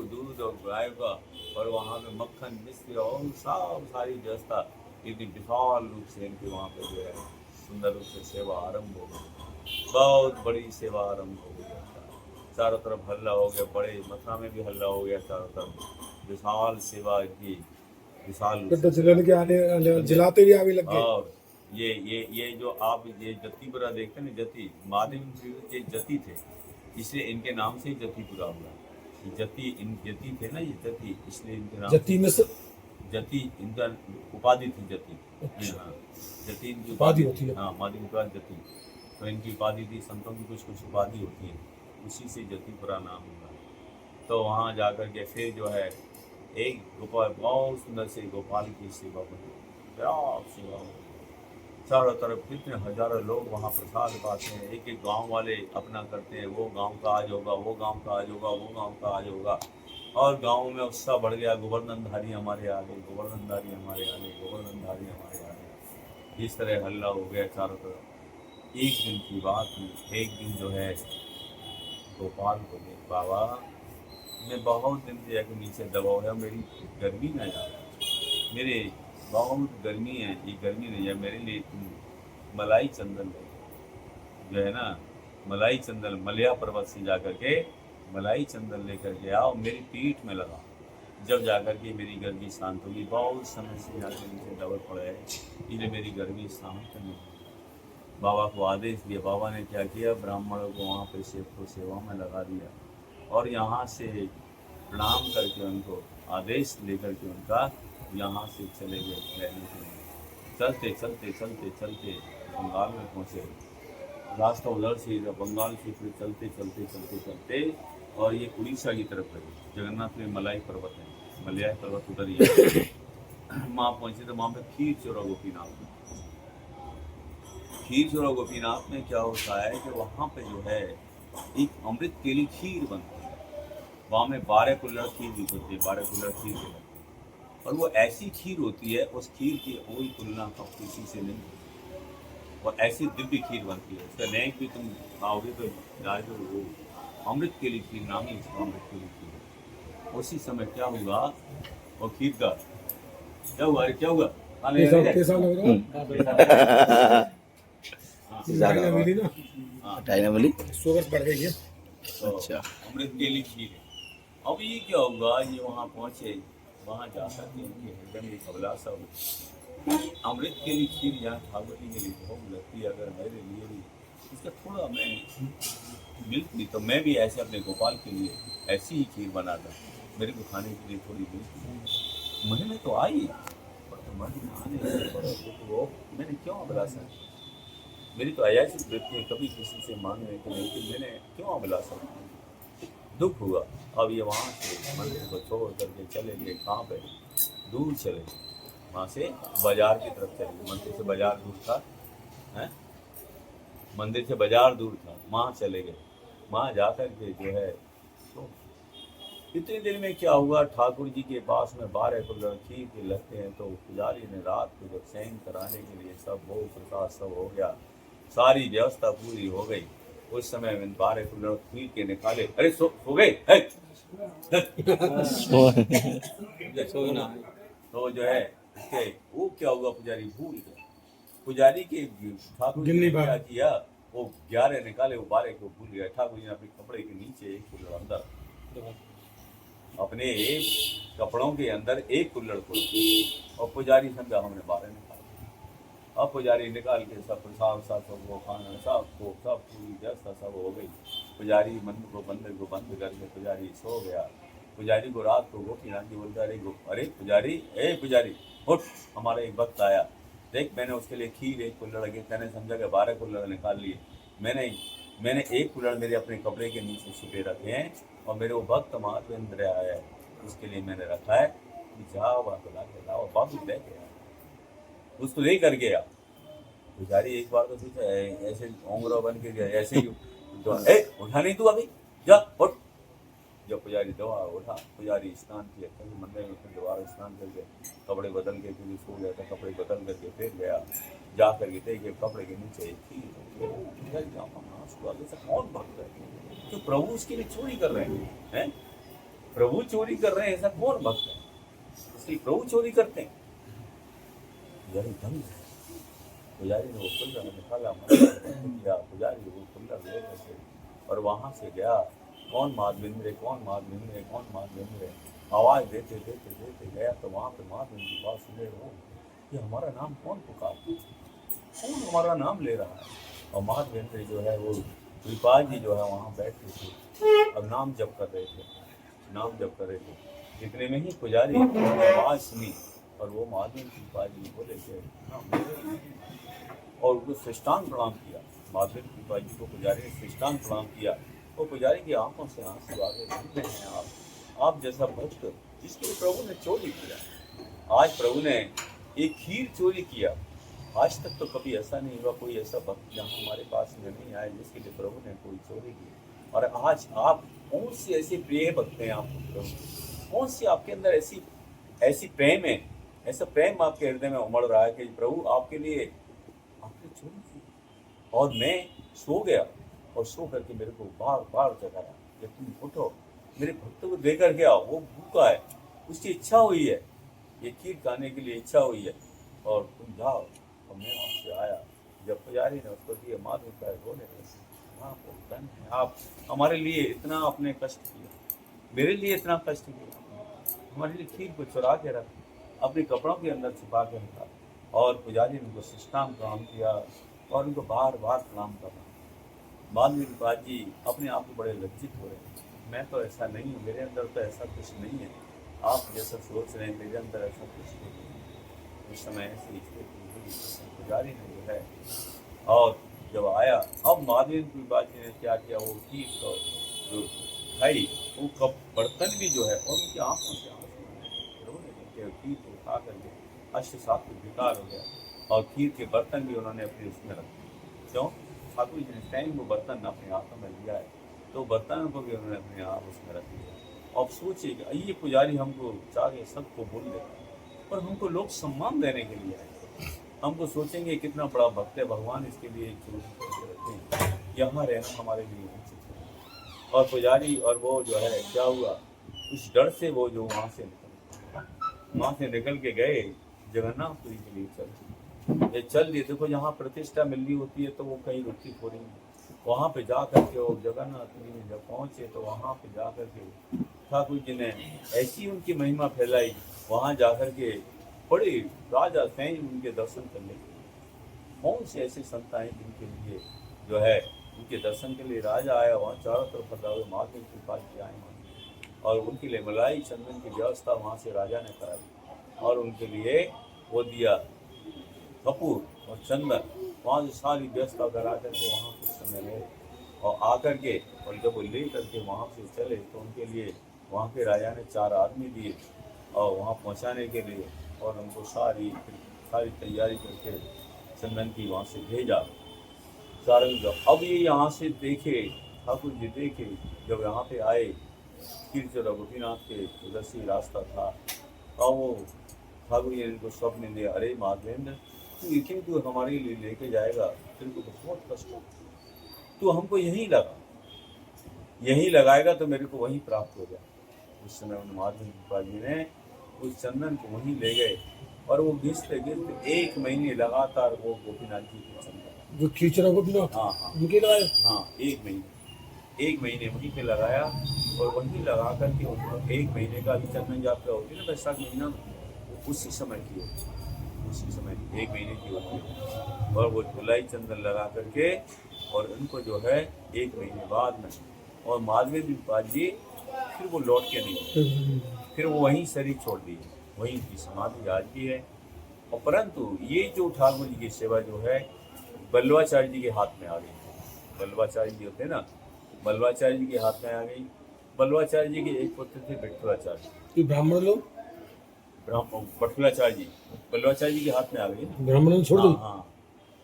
A: दूध और गाय का, और वहाँ पे मक्खन मिश्री और सब सारी व्यवस्था, इतनी विशाल रूप से इनके वहाँ पे जो है सुंदर रूप से सेवा आरंभ हो गई। बहुत बड़ी सेवा आरंभ हो गई, चारों तरफ हल्ला हो गया, बड़े मथुरा में भी हल्ला हो गया, चारों तरफ विशाल सेवा की, विशाल
D: जलाते भी आगे लग गए।
A: और ये जो आप ये जतीपुरा देखते हैं ना, जती महादेव के जती थे, इसलिए इनके नाम से जतीपुरा हुआ। जती थे ना, ये जती, इसलिए इनके नाम
D: जती में
A: जती इनका उपाधि थी, जती। हाँ, जती इनकी
D: उपाधि होती है।
A: हाँ, महादेव का जती, तो इनकी उपाधि थी। संतों की कुछ कुछ उपाधि होती है, उसी से जतीपुरा नाम हुआ। तो वहाँ जाकर के फिर जो है एक गोपाल, बहुत सुंदर से गोपाल की सेवा बनी, क्या सेवा हो, चारों तरफ कितने हजारों लोग वहाँ प्रसाद पाते हैं। एक एक गांव वाले अपना करते हैं, वो गांव का आज होगा, वो गांव का आज होगा, वो गांव का आज होगा, और गांव में उत्साह बढ़ गया। गोवर्धनधारी हमारे आगे, गोवर्धनधारी हमारे आगे, गोवर्धनधारी हमारे आगे, इस तरह हल्ला हो गया चारों तरफ। एक दिन की बात हुई, एक दिन जो है गोपाल को बाबा मैं बहुत दिन से जाकर नीचे दबा हुआ, मेरी गर्मी ना जाए, मेरे बहुत गर्मी है, ये गर्मी नहीं है, मेरे लिए तुम मलाई चंदन जो है ना, मलाई चंदन मलया पर्वत से जाकर के मलाई चंदन लेकर के आओ, मेरी पीठ में लगा। जब जाकर के मेरी गर्मी शांत होगी, बहुत समय से यहाँ के नीचे दबा पड़ा है, इसलिए मेरी गर्मी शांत नहीं। बाबा को आदेश दिया, बाबा ने क्या किया, ब्राह्मणों को वहाँ पे सेवा में लगा दिया, और यहाँ से प्रणाम करके उनको आदेश लेकर के उनका यहाँ से चले गए रहने के लिए। चलते चलते चलते चलते बंगाल में पहुँचे, रास्ता उधर से बंगाल से फिर चलते चलते चलते चलते, और ये उड़ीसा की तरफ गए। जगन्नाथ में मलाई पर्वत है, मलयाई पर्वत उधर ही है। वहाँ पहुंचे तो वहाँ पे खीर चोरा गोपीनाथ में। खीर चोरा गोपीनाथ में क्या होता है कि वहाँ पे जो है एक अमृत केली खीर बनती है। वहाँ में 12 कुल्हड़ खीर भी होती है, 12 कुल्हड़ खीर भी बनती है। और वो ऐसी खीर होती है, उस खीर की कोई तुलना कब किसी से नहीं होती। और ऐसी दिव्य खीर बनती है, उसका नेक भी तुम खाओगे तो जाओगे। वो अमृत केली खीर नाम ही इसका अमृत केली खीर है। उसी समय क्या हुआ, और खीर का क्या हुआ, अरे क्या हुआ,
D: कैसा लग रहा है?
B: ज्यादा
D: मिली ना,
B: टाइम मिली।
D: शुगर बढ़ गई है।
A: तो
B: अच्छा।
A: अमृत केली खीर है। अब ये क्या हुआ, ये वहाँ पहुँचे, वहाँ जाकर के उनके हृदय में खबलासा हुई। अमृत केली खीर यहाँ ठाकुर जी के लिए बहुत लगती है, अगर मेरे लिए भी इसका थोड़ा मैं मिलती तो मैं भी ऐसे अपने गोपाल के लिए ऐसी ही खीर बनाता, मेरे को खाने के लिए थोड़ी मिलती। मन में तो आई, पर तो मन में आने से बड़ा दुख वो मैंने क्यों अभिलाषा, मेरी तो ऐसी वृत्ति है कभी किसी से मांगने की नहीं कि मैंने क्यों अभिलाषा, दुख हुआ। अब ये वहाँ से मंदिर को छोड़ करके चले गए, कहाँ पे, दूर चले गए, वहाँ से बाजार की तरफ चले गए। मंदिर से बाजार दूर था, हैं, मंदिर से बाजार दूर था, वहाँ चले गए। वहाँ जाकर के जो है तो इतने दिन में क्या हुआ, ठाकुर जी के पास में 12 कुल्हड़ खीर के लगते हैं। तो पुजारी ने रात को जब शयन कराने के लिए सब भोग प्रसाद सब हो गया, सारी व्यवस्था पूरी हो गई, उस समय में 12 कुल्हड़ खीर के निकाले, अरे सो गए तो जो है इसके वो क्या हुआ, पुजारी भूल गया। पुजारी के ठाकुर जी ने क्या किया, वो 11 निकाले, वो 12 को भूल गया। ठाकुर जी ने अपने कपड़े के नीचे एक कुल्हड़ अंदर, अपने एक कपड़ों के अंदर एक कुल्हड़ को, और पुजारी समझा हमने 12 निकाल। अब पुजारी निकाल के सब प्रसाद सब वो खाना सब पूरी व्यवस्था सब हो गई। पुजारी मंदिर को बंद करके पुजारी सो गया। पुजारी को रात को गोपीनाथ जी बोलता, अरे पुजारी, पुजारी उठ, हमारा एक वक्त आया, देख मैंने उसके लिए खीर एक कुल्हड़ लगे, मैंने समझा कि 12 कुल्हड़ निकाल लिए, मैंने एक कुल्हड़ मेरे अपने कपड़े के नीचे छुपे रखे हैं, और मेरे वो भक्त महात्मेंद्र आया है, उसके लिए मैंने रखा है, जाओ बाबू ला के लाओ, बाबू ले गया, उसको ले कर गया। पुजारी एक बार तो सोचा ऐसे ओंगरा बन के गया, ऐसे ही तो उठा नहीं तू अभी, जा उठ। जब पुजारी दवा उठा, पुजारी स्नान किया, कहीं मंदिर में फिर दोबारा स्नान करके कपड़े बदल के फिर सो गया था, कपड़े बदल करके फिर गया, जा करके देखे कपड़े के नीचे कौन भक्त है जो प्रभु उसके लिए चोरी कर रहे हैं, प्रभु चोरी कर रहे हैं, ऐसा कौन भक्त है, इसलिए प्रभु चोरी करते हैं। पुजारी दंग, पुजारी ने वो कुल्हड़ निकाला, पुजारी वो कुल्हड़ ले करके और वहाँ से गया, कौन माधवेंद्र, कौन माधवेंद्र, कौन माधवेंद्र, आवाज देते देते देते गया। तो वहाँ पे माधवेंद्र की बात सुने, वो कि हमारा नाम कौन पुकारता, कौन हमारा नाम ले रहा है। और माधवेंद्र जो है वो कृपाल जी जो है वहाँ बैठे थे और नाम जप कर रहे थे, नाम जप कर रहे थे। इतने में ही पुजारी आवाज सुनी और वो माधवेंद्र कृपाल जी बोले थे और उनको साष्टांग प्रणाम किया। माधवेंद्र कृपाल जी को पुजारी ने साष्टांग प्रणाम किया। वो पुजारी की आंखों से आंसू आ गए, जानते हैं आप जैसा भक्त जिसके प्रभु ने चोरी किया, आज प्रभु ने एक खीर चोरी किया। आज तक तो कभी ऐसा नहीं हुआ, कोई ऐसा भक्त जहाँ हमारे पास में नहीं आया जिसके लिए प्रभु ने कोई चोरी की। और आज आप कौन सी ऐसी प्रिय भक्त हैं आपको प्रभु, कौन सी आपके अंदर ऐसी प्रेम है, ऐसा प्रेम आपके हृदय में उमड़ रहा है कि प्रभु आपके लिए आपने चोरी की। और मैं सो गया और सो करके मेरे को बार बार जगाया कि तुम उठो, मेरे भक्त को देकर के आओ, वो भूखा है, उसकी इच्छा हुई है, ये खीर खाने के लिए इच्छा हुई है, और तुम जाओ। और मैं वहाँ से आया, जब पुजारी ने उसको दिए, माधव का रोने लगे, हाँ धन है, आप हमारे लिए इतना आपने कष्ट किया, मेरे लिए इतना कष्ट किया, हमारे लिए खीर को चुरा के रखा, अपने कपड़ों के अंदर छुपा के रखा। और पुजारी ने उनको साष्टांग प्रणाम किया और उनको बार बार प्रणाम करना। माधवेंद्र कृपाल जी अपने आप को बड़े लज्जित हो रहे हैं, मैं तो ऐसा नहीं हूँ, मेरे अंदर तो ऐसा कुछ नहीं है, आप जैसा सोच रहे हैं मेरे अंदर ऐसा कुछ नहीं है। उस समय ऐसी स्थिति पुजारी ने जो है, और जब आया, अब माधवेंद्र कृपाल जी ने क्या किया, वो खीर को जो खाई, वो कप बर्तन भी जो है, और उनकी आंखों से आंसू रोने लगे, खीर को उठा करके अष्ट सात बेकार हो गया, और खीर के बर्तन भी उन्होंने अपने उसमें रखे। क्यों? ठाकुर जी ने टाइम वो बर्तन अपने हाथों में लिया है, तो बर्तनों को भी उन्होंने अपने आप उसमें रख लिया। अब सोचिए कि ये पुजारी हमको चाहे सबको बोल दे, पर हमको लोग सम्मान देने के लिए आए। हमको सोचेंगे कितना बड़ा भक्त है, भगवान इसके लिए एक चोरी करके रखे हैं, यहाँ रहना हमारे लिए उचित है। और पुजारी और वो जो है क्या हुआ, उस डर से वो जो वहाँ से निकल के गए जगन्नाथपुरी के लिए चल दिए। देखो यहाँ प्रतिष्ठा मिलनी होती है तो वो कहीं रुकती थोड़ी नहीं। वहाँ पे जा करके वो जगन्नाथपुरी में जब पहुँचे तो वहाँ पे जा करके ठाकुर जी ने ऐसी उनकी महिमा फैलाई, वहाँ जा करके बड़े राजा स्वयं उनके दर्शन करने के लिए। कौन से ऐसे संत आए जिनके लिए जो है उनके दर्शन के लिए राजा आया, वहाँ चारों तरफ बताओ माता की कृपा की आए, और उनके लिए मलाई चंदन की व्यवस्था वहाँ से राजा ने कराई, और उनके लिए वो दिया कपूर और चंदन, वहाँ से सारी व्यवस्था करा करके वहाँ कुछ समय रहे, और आकर के और जब वो ले करके वहाँ से चले तो उनके लिए वहाँ के राजा ने 4 आदमी दिए और वहाँ पहुँचाने के लिए, और उनको सारी तैयारी करके चंदन की वहाँ से भेजा सारे। अब ये यहाँ से देखे, ठाकुर जी देखे जब यहाँ पे आए, तीर्थ गोपीनाथ के उधर से रास्ता था, और वो ठाकुर जी ने इनको स्वप्न दिया, अरे माधवेंद्र तू लेकिन तू हमारे लिए लेके जाएगा, तेरे को बहुत कष्ट हो, तू हमको यहीं लगाएगा तो मेरे को वहीं प्राप्त हो जाए। उस समय उन माधवेंद्र जी ने उस चंदन को वहीं ले गए, और वो घिसते 1 महीने लगातार वो गोपीनाथ जी के चंदन
D: जो खींचना गोपीनाथ,
A: हाँ
D: उनके लगाए,
A: हाँ 1 महीने वहीं पे लगाया, और वहीं लगा करके उनको 1 महीने का भी चंदन यात्रा होती है ना वैशाख महीना में, उसी समय की होती है, उसी समय 1 महीने की होती है। और वो जुलाई चंदन लगा करके और उनको जो है 1 महीने बाद में, और माधवेंद्र पाल जी फिर वो लौट के नहीं, फिर वो वहीं शरीर छोड़ दिए, वहीं की समाधि आज भी है। और परंतु ये जो ठाकुर जी की सेवा जो है बल्लवाचार्य जी के हाथ में आ गई। बल्लवाचार्य जी होते हैं ना, बल्लवाचार्य जी के हाथ में आ गई। बल्लवाचार्य जी के एक पुत्र थे विठलाचार्य,
D: ब्राह्मण लोग,
A: विठलाचार्य जी बल्लवाचार्य जी के हाथ में आ गई।
D: ब्राह्मणों छोड़ दो।
A: हाँ,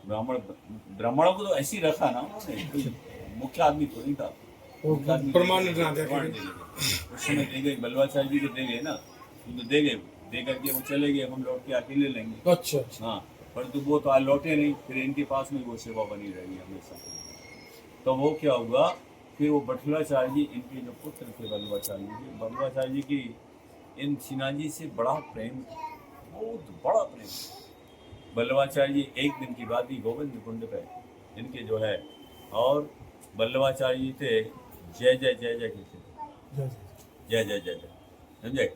A: ब्राह्मणों को तो ऐसे ही रखा ना उन्होंने, कोई मुख्य आदमी तो नहीं था,
D: प्रमाण ना दे,
A: उस समय दे गए बल्लवाचार्य जी को, दे गए ना, उनको दे गए, दे करके वो चले गए, हम लौट के आके ले लेंगे।
D: अच्छा,
A: हाँ, परंतु वो तो आज लौटे नहीं, फिर इनके पास में वो सेवा बनी रहेगी हमेशा। तो वो क्या हुआ, फिर वो बठलाचार्य जी, इनके जो पुत्र थे बल्लवाचार्य जी की इन सिन्हा जी से बड़ा प्रेम, बहुत बड़ा प्रेम। बल्लवाचार्य जी एक दिन की बात ही गोविंद कुंड पे इनके जो है, और बल्लवाचार्य जी थे जय जय जय जय कहते थे, जय जय जय जय, समझे,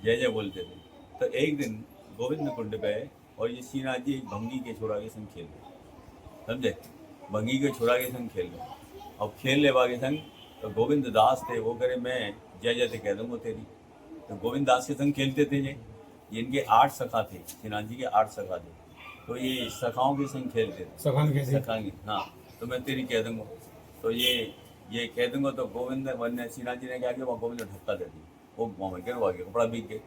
A: जय जय बोलते थे। तो एक दिन गोविंद कुंड पे और ये सिन्हा जी एक भंगी के छोरा के संग खेल रहे, समझे, भंगी के छोरा के संग खेल रहे। अब खेल ले के संग तो गोविंद दास थे, वो करे मैं जय जय ते कह दूंगा तेरी, तो गोविंद दास के संग खेलते थे। ये इनके 8 सखा थे, सिन्हा जी के 8 सखा थे, तो ये सखाओं के संग खेलते थे, सखाएंगे, हाँ, तो मैं तेरी कह दूंगा, तो ये कह दूंगा, तो गोविंद ने सिन्हा जी ने क्या किया, वहाँ गोविंद ने धक्का दे दी, वो वहाँ गिर गया, कपड़ा भीग गए,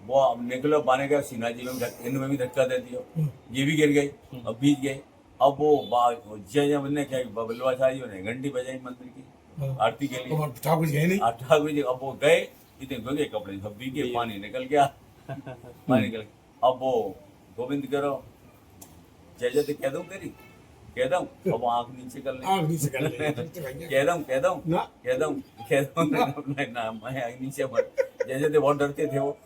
A: वो अब निकलो बाने गया, सिन्हा जी में इनमें भी धक्का दे दिया, ये भी गिर गई, अब भीग गए। अब वो जय जय ने क्या, बल्लवाचार्य ने घंटी बजाई मंदिर की आरती के लिए, ठाकुर जी, अब वो गए, इतने भगे कपड़े सब भीगे, पानी निकल गया, पानी निकल गया। अब वो गोविंद करो जय जय कह दूं तेरी, कह दूं, अब आँख नीचे कर ले, कह दूं ना, मैं आँख नीचे मत। जय जय बहुत डरते थे वो,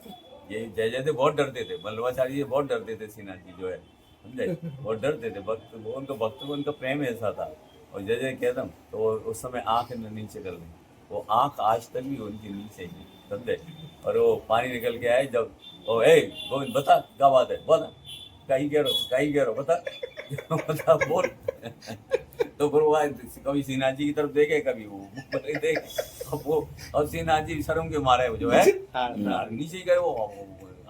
A: ये जय जय बहुत डरते थे, बल्लवाचार्य जी बहुत डरते थे, सिन्हा जी जो है, समझे, बहुत डरते थे, भक्त वो उनका भक्त को उनका प्रेम ऐसा था। और जय जय कहता तो उस समय आँख नीचे कर ली, वो आँख आज तक भी उनकी नीचे ही, समझे। और वो पानी निकल के आए जब, ओ ए गोविंद बता क्या बात है, बता कहीं कह रहो बता बोल। तो फिर वो कभी सिन्हा जी की तरफ देखे, कभी वो देखे, वो और सिन्हा जी शर्म के मारे जो है नीचे करे, वो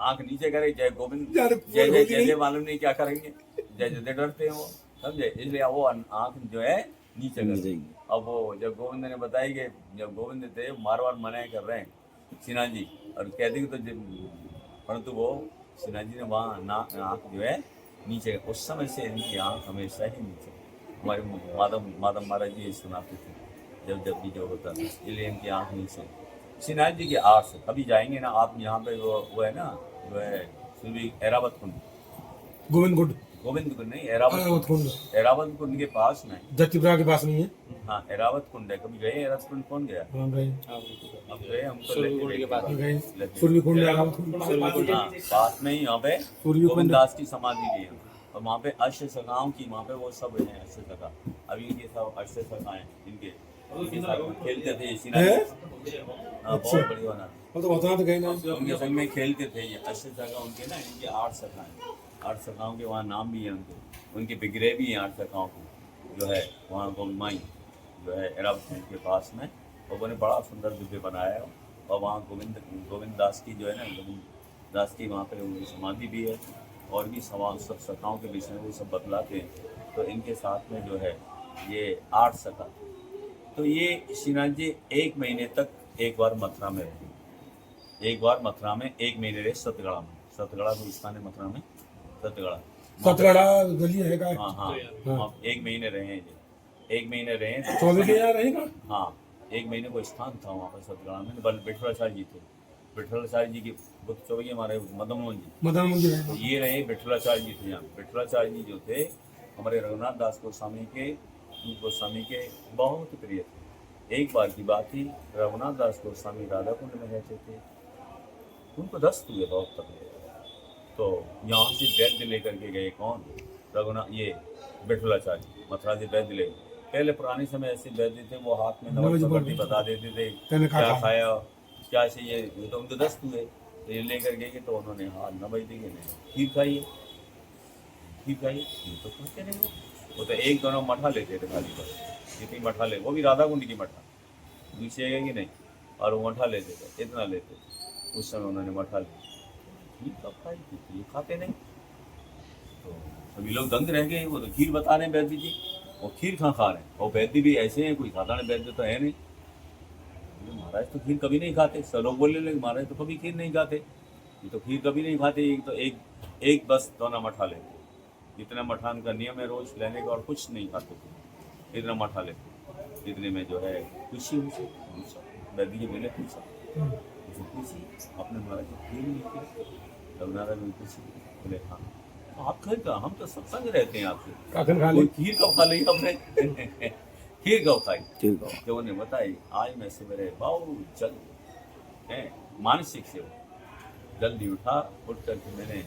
A: आंख नीचे करे, जय गोविंद जय जय जय जय, मालूम नहीं क्या करेंगे, जय जय डरते हैं वो, समझे, इसलिए वो आंख जो है नीचे कर देंगे। अब वो जब गोविंद ने बताई कि जब गोविंद थे मार मनाए कर रहे हैं सिन्हा जी, और कहते तो परंतु वो सिन्हा जी ने वहाँ आँख जो है नीचे, उस समय से इनकी आँख हमेशा ही नीचे। हमारे माधव महाराज जी सुनाते थे जब भी जो होता था, इसलिए इनकी आँख नीचे। सिन्हा जी के आर्ट्स कभी जाएंगे ना आप यहाँ पे, वो है ना, जो है सूर्य एरावत कुंड,
D: गोविंद गुड
A: गोविंद कुंड नहीं,
D: एरावत कुंड
A: एरावत कुंड के पास में।
D: जतिपुरा के पास नहीं है।
A: हाँ एरावत कुंड है, कभी गए एरावत कुंड? कौन गया?
D: हाँ भाई
A: अब गए हम तो
C: सूर्यकुंड के पास।
D: गए सूर्यकुंड एरावत कुंड
A: हाँ, पास में ही यहाँ पे
D: सूर्यकुंड।
A: गोविंद दास की समाधि भी है, और वहाँ पे अष्ट सखाओं की, वहाँ पे वो सब है अष्ट सखा। अभी इनके सब अष्ट सखा हैं, इनके साथ में खेलते थे सिन्हा जी। हाँ बहुत बढ़िया बना,
D: वो तो बता तो गए ना।
A: उनके संग में खेलते थे ये अष्ट सखा। उनके ना इनके 8 सखा हैं, 8 सखाओं के वहाँ नाम भी है उनके बिगड़े भी हैं 8 सखाओं को, जो है वहाँ गोलमाई जो है एरावत कुंड के पास में। और उन्होंने बड़ा सुंदर दिव्य बनाया है, और वहाँ गोविंद दास की जो है ना, गोविंद दास की वहाँ पे उनकी समाधि भी है, और भी सब सखाओं के विषय में वो सब बतलाते हैं। तो इनके साथ में जो है ये 8 सखा। तो ये श्रीनाथ जी 1 महीने तक एक बार मथुरा में रहे, एक बार मथुरा में 1 महीने रहे, सतगड़ा में। सतगड़ा को स्थान है मथुरा में,
D: सतगड़ा गली है का।
A: हाँ हाँ, हाँ 1 महीने रहे हैं जी, 1 महीने रहे हैं।
D: 24 के यहाँ रहेगा।
A: हाँ 1 महीने को स्थान था वहाँ पर सतगड़ा में। बल विठलाचार्य जी थे, विठलाचार्य जी के बुद्ध चौबे हमारे मदन मोहन जी, तो ये रहे विठलाचार्य जी थे यहाँ। विठलाचार्य जी जो थे हमारे रघुनाथ दास गोस्वामी के बहुत प्रिय थे। एक बार की बात थी, रघुनाथ दास गोस्वामी राधा कुंड में रहते थे, उनको दस्त हुए बहुत तकलीफ। तो यहाँ से वैद्य लेकर के गए, कौन? रघुनाथ, ये विठलाचार्य मथुरा से वैद्य ले। पहले पुराने समय ऐसे वैद्य थे, वो हाथ में नवज बता देते थे क्या खाया क्या चाहिए, ये तो उनको दस्त हुए, तो ये लेकर गए तो उन्होंने हाथ नवज देंगे, खीर खाइए, खीर खाइए, तो खाते नहीं वो तो एक दोनों मठा लेते थे खाली, बस इतनी मठा ले, वो भी राधा कुंड की मठा, दूसरी है कि नहीं, और वो मठा लेते थे, इतना लेते थे उस समय उन्होंने मठा ले। खीर कब खाई थी, तो ये खाते नहीं, तो सभी लोग दंग रह गए। वो तो खीर बता रहे हैं वैद्य जी, वो खीर खा रहे हैं, और वैद्य भी ऐसे हैं, कोई साधारण वैद्य तो है नहीं। महाराज तो खीर कभी नहीं खाते, सब लोग बोलने लगे महाराज तो कभी खीर नहीं खाते, ये तो खीर कभी नहीं खाते, तो एक बस दोना मठा लेते, इतना मठान का नियम है रोज लेने का, और कुछ नहीं खाते थे, इतना मठा लेते। इतने में जो है खुशी हुई, वैद्य जी बोले पूछा अपने महाराज को खीर नहीं थी, रघुनाथ में पूछी, बोले हाँ आप खैर का, हम तो सत्संग रहते हैं आपसे, खीर कब खा ली आपने? खीर कब खाई? जब उन्हें बताई आज मैं सवेरे बहुत जल्द मानसिक से जल्दी उठा, उठ करके मैंने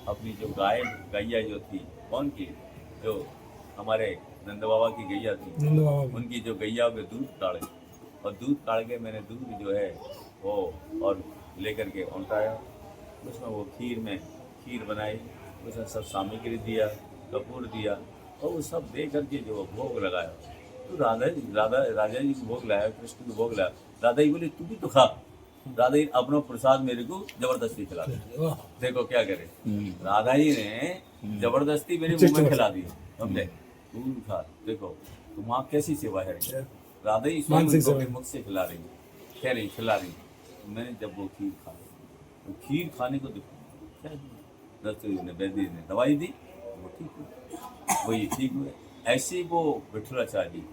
A: अपनी जो गैया जो थी, कौन की, जो हमारे नंद बाबा की गैया थी, उनकी जो गैया के दूध काढ़े, और दूध काढ़ के मैंने दूध जो है वो और लेकर के उल्टाया, उसमें वो खीर बनाई, उसमें सब सामग्री दिया, कपूर दिया, और वो सब दे करके जो भोग लगाया। तो राजा जी को भोग लाया, कृष्ण को भोग लाया। राधा जी बोले तू भी तो खा। राधा जी अपना प्रसाद मेरे को जबरदस्ती खिला दिया। देखो क्या करे, राधा जी ने जबरदस्ती मेरे मुंह में खिला दी, समझे, तू खा। देखो तो माँ कैसी सेवा है, राधा जी स्वयं मुख से खिला रही, कह रही खिला रही। मैंने जब वो खीर खा, वो खीर खाने को देखो ने वैद्य ने दवाई दी, वो ठीक हुआ, वो ये ठीक हुए। ऐसे वो विठलाचार्य जी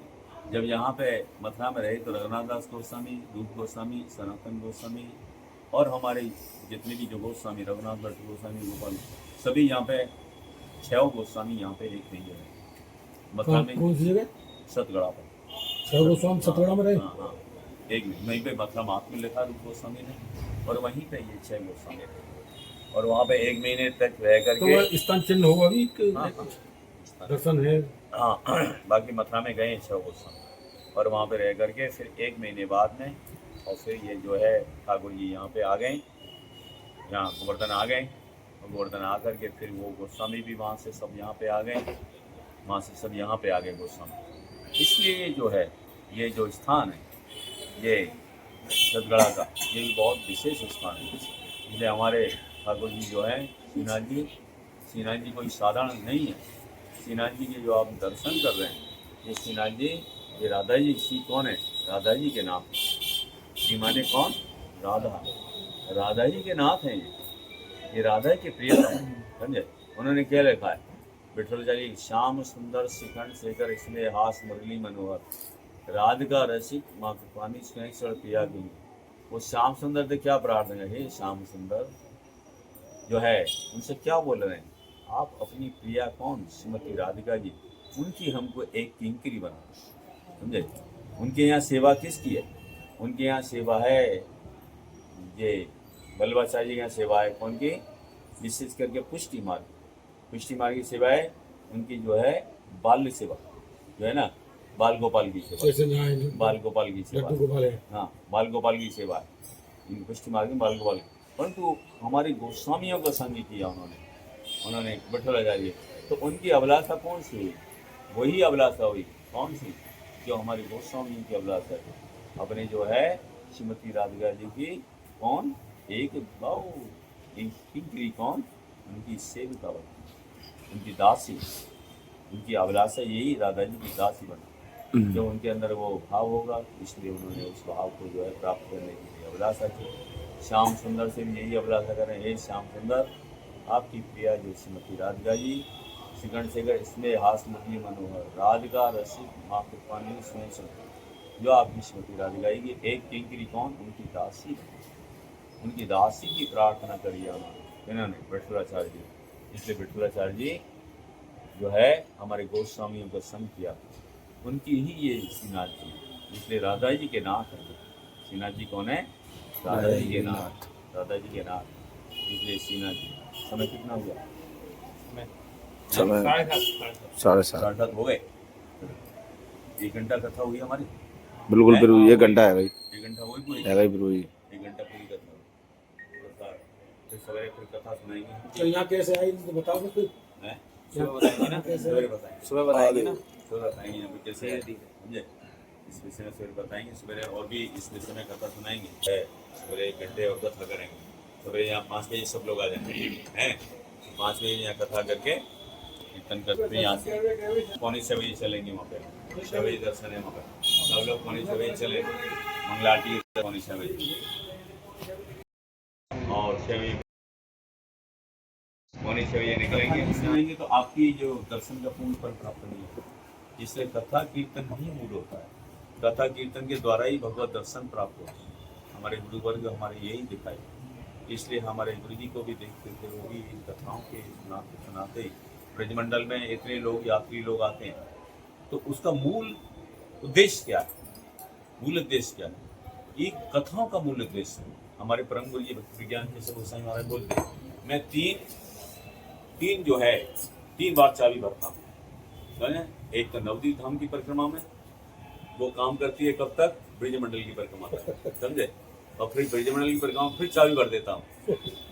A: जब यहाँ पे मथुरा में रहे, तो रघुनाथ दास गोस्वामी, रूप गोस्वामी, सनातन गोस्वामी, और हमारे जितने भी जो गोस्वामी, रघुनाथ भट्ट गोस्वामी, गोपाल, सभी यहाँ पे 6 गोस्वामी यहाँ पे एक नहीं है मथुरा में।
D: कौन सी जगह?
A: सतगड़ा पर
D: 6 गोस्वामी सतगड़ा में रहे।
A: हाँ, एक वहीं पे मथुरा महात्म्य लिखा रूप गोस्वामी ने, और वहीं पे ये 6 गोस्वामी रहे, और वहाँ पे 1 महीने तक रह करके।
D: तो स्थान चिन्ह होगा भी, दर्शन है।
A: हाँ बाकी मथुरा में गए 6 गोस्वामी, और वहाँ पे रह करके फिर 1 महीने बाद में, और फिर ये जो है ठाकुर जी यहाँ पे आ गए, यहाँ गोवर्धन आ गए, और गोवर्धन आ करके फिर वो गोस्वामी भी वहाँ से सब यहाँ पे आ गए, वहाँ से सब यहाँ पे आ गए गोस्वामी। इसलिए जो है ये जो स्थान है, ये सतगड़ा का, ये भी बहुत विशेष स्थान है। इसलिए हमारे ठाकुर जी जो है श्रीनाथ जी कोई साधारण नहीं है। श्रीनाथ जी के जो आप दर्शन कर रहे हैं, ये श्रीनाथ जी, ये राधा जी, श्री कौन है? राधा जी के नाथ। श्री माने कौन? राधा, राधा जी के नाथ हैं ये। ये राधा के प्रियतम, समझे। उन्होंने क्या लिखा है विठ्ठलाचार्य, श्याम सुंदर शिखंड शेखर इसलिए हास मुरली मनोहर, राधिका रसिक माँ कृपानी स्नेह पिया की। वो श्याम सुंदर से क्या प्रार्थना है, हे श्याम सुंदर जो है उनसे क्या बोल रहे हैं, आप अपनी प्रिया कौन श्रीमती राधिका जी, उनकी हमको एक किंकरी बना, समझे। उनके यहाँ सेवा किसकी है, उनके यहाँ सेवा है ये बल्लभाचार्य के यहाँ सेवा है कौन की, विशेष करके पुष्टि मार्ग की सेवा है उनकी, जो है बाल सेवा जो है ना, बाल गोपाल की सेवा, बाल गोपाल की सेवा, हाँ बाल गोपाल की सेवा है इनकी, पुष्टि मार्ग में बाल गोपाल। परंतु हमारे गोस्वामियों का संग किया उन्होंने विठ्ठलाचार्य, तो उनकी अभिलाषा कौन सी हुई, वही अभिलाषा हुई कौन सी, जो हमारे गोस्वामियों की अभिलाषा है, अपने जो है श्रीमती राधिका जी की कौन एक किंकरी कौन, उनकी सेविका बना, उनकी दासी, उनकी अभिलाषा यही राधा जी की दासी बना। जो उनके अंदर वो भाव होगा, इसलिए उन्होंने उस भाव को जो है प्राप्त करने के लिए अभिलाषा की। श्याम सुंदर से भी यही अभिलाषा करें, हे श्याम सुंदर आपकी प्रिया जो श्रीमती राधिका जी, शिखंड शेखर इसमें हास मुरली मनोहर, राधिका रसिक माँ कृपानी स्नेह, जो आपकी श्रीमती राधिका जी की एक किंकरी कौन, उनकी दासी की प्रार्थना करिए इन्होंने विठ्ठलाचार्य जी। इसलिए विठ्ठलाचार्य जी जो है हमारे गोस्वामियों का संग किया, उनकी ही ये श्रीनाथ जी, इसलिए राधा जी के नाथ है। श्रीनाथ जी कौन है, राधा जी के नाथ, राधा जी के नाथ, इसलिए श्रीनाथ जी। समय कितना हुआ,
B: समय 7:30
A: हो गए, 1 घंटा कथा हुई हमारी,
B: बिल्कुल फिर 1 घंटा है भाई,
A: 1 घंटा हुई पूरी,
B: है भाई फिर वही
A: 1 घंटा पूरी कथा, फिर सवेरे फिर कथा सुनाएंगे।
D: तो यहाँ कैसे आई तो बताओ तो फिर,
A: सुबह बताएंगे ना, सवेरे बताएंगे,
C: सुबह बताएंगे ना,
A: सुबह बताएंगे यहाँ पे कैसे है, समझे। इस विषय में सवेरे बताएंगे, सवेरे और भी इस विषय में कथा सुनाएंगे, सवेरे 1 घंटे और कथा करेंगे। सवेरे यहाँ 5 बजे सब लोग आ जाएंगे हैं, 5 बजे यहाँ कथा करके कीर्तन करते यहाँ से 5:45 बजे चलेंगे, वहाँ पे 6 बजे दर्शन है, वहाँ पे सब लोग 5:45 बजे चले, मंगला आरती 5:45 बजे और 6 बजे 5:45 बजे निकलेंगे, तो आपकी जो दर्शन का पूर्ण फल प्राप्त नहीं होगा। इसलिए कथा कीर्तन ही मूल होता है, कथा कीर्तन के द्वारा ही भगवत दर्शन प्राप्त होता है। हमारे गुरु वर्ग हमारे यही दिखाए, इसलिए हमारे गुरु जी को भी देखते थे, वो भी कथाओं के सुनाते ब्रजमंडल में इतने लोग यात्री लोग आते हैं, तो उसका मूल उद्देश्य क्या है, मूल उद्देश्य क्या है, ये कथाओं का मूल उद्देश्य है। हमारे परम गुरु जी भक्ति विज्ञान के सब गोसाई महाराज बोलते हैं, मैं तीन जो है 3 बार चाबी भरता हूँ। एक तो नवदीप धाम की परिक्रमा में वो काम करती है, कब तक, ब्रजमंडल की परिक्रमा तक, समझे। और फिर ब्रजमंडल की परिक्रमा फिर चाबी भर देता हूँ,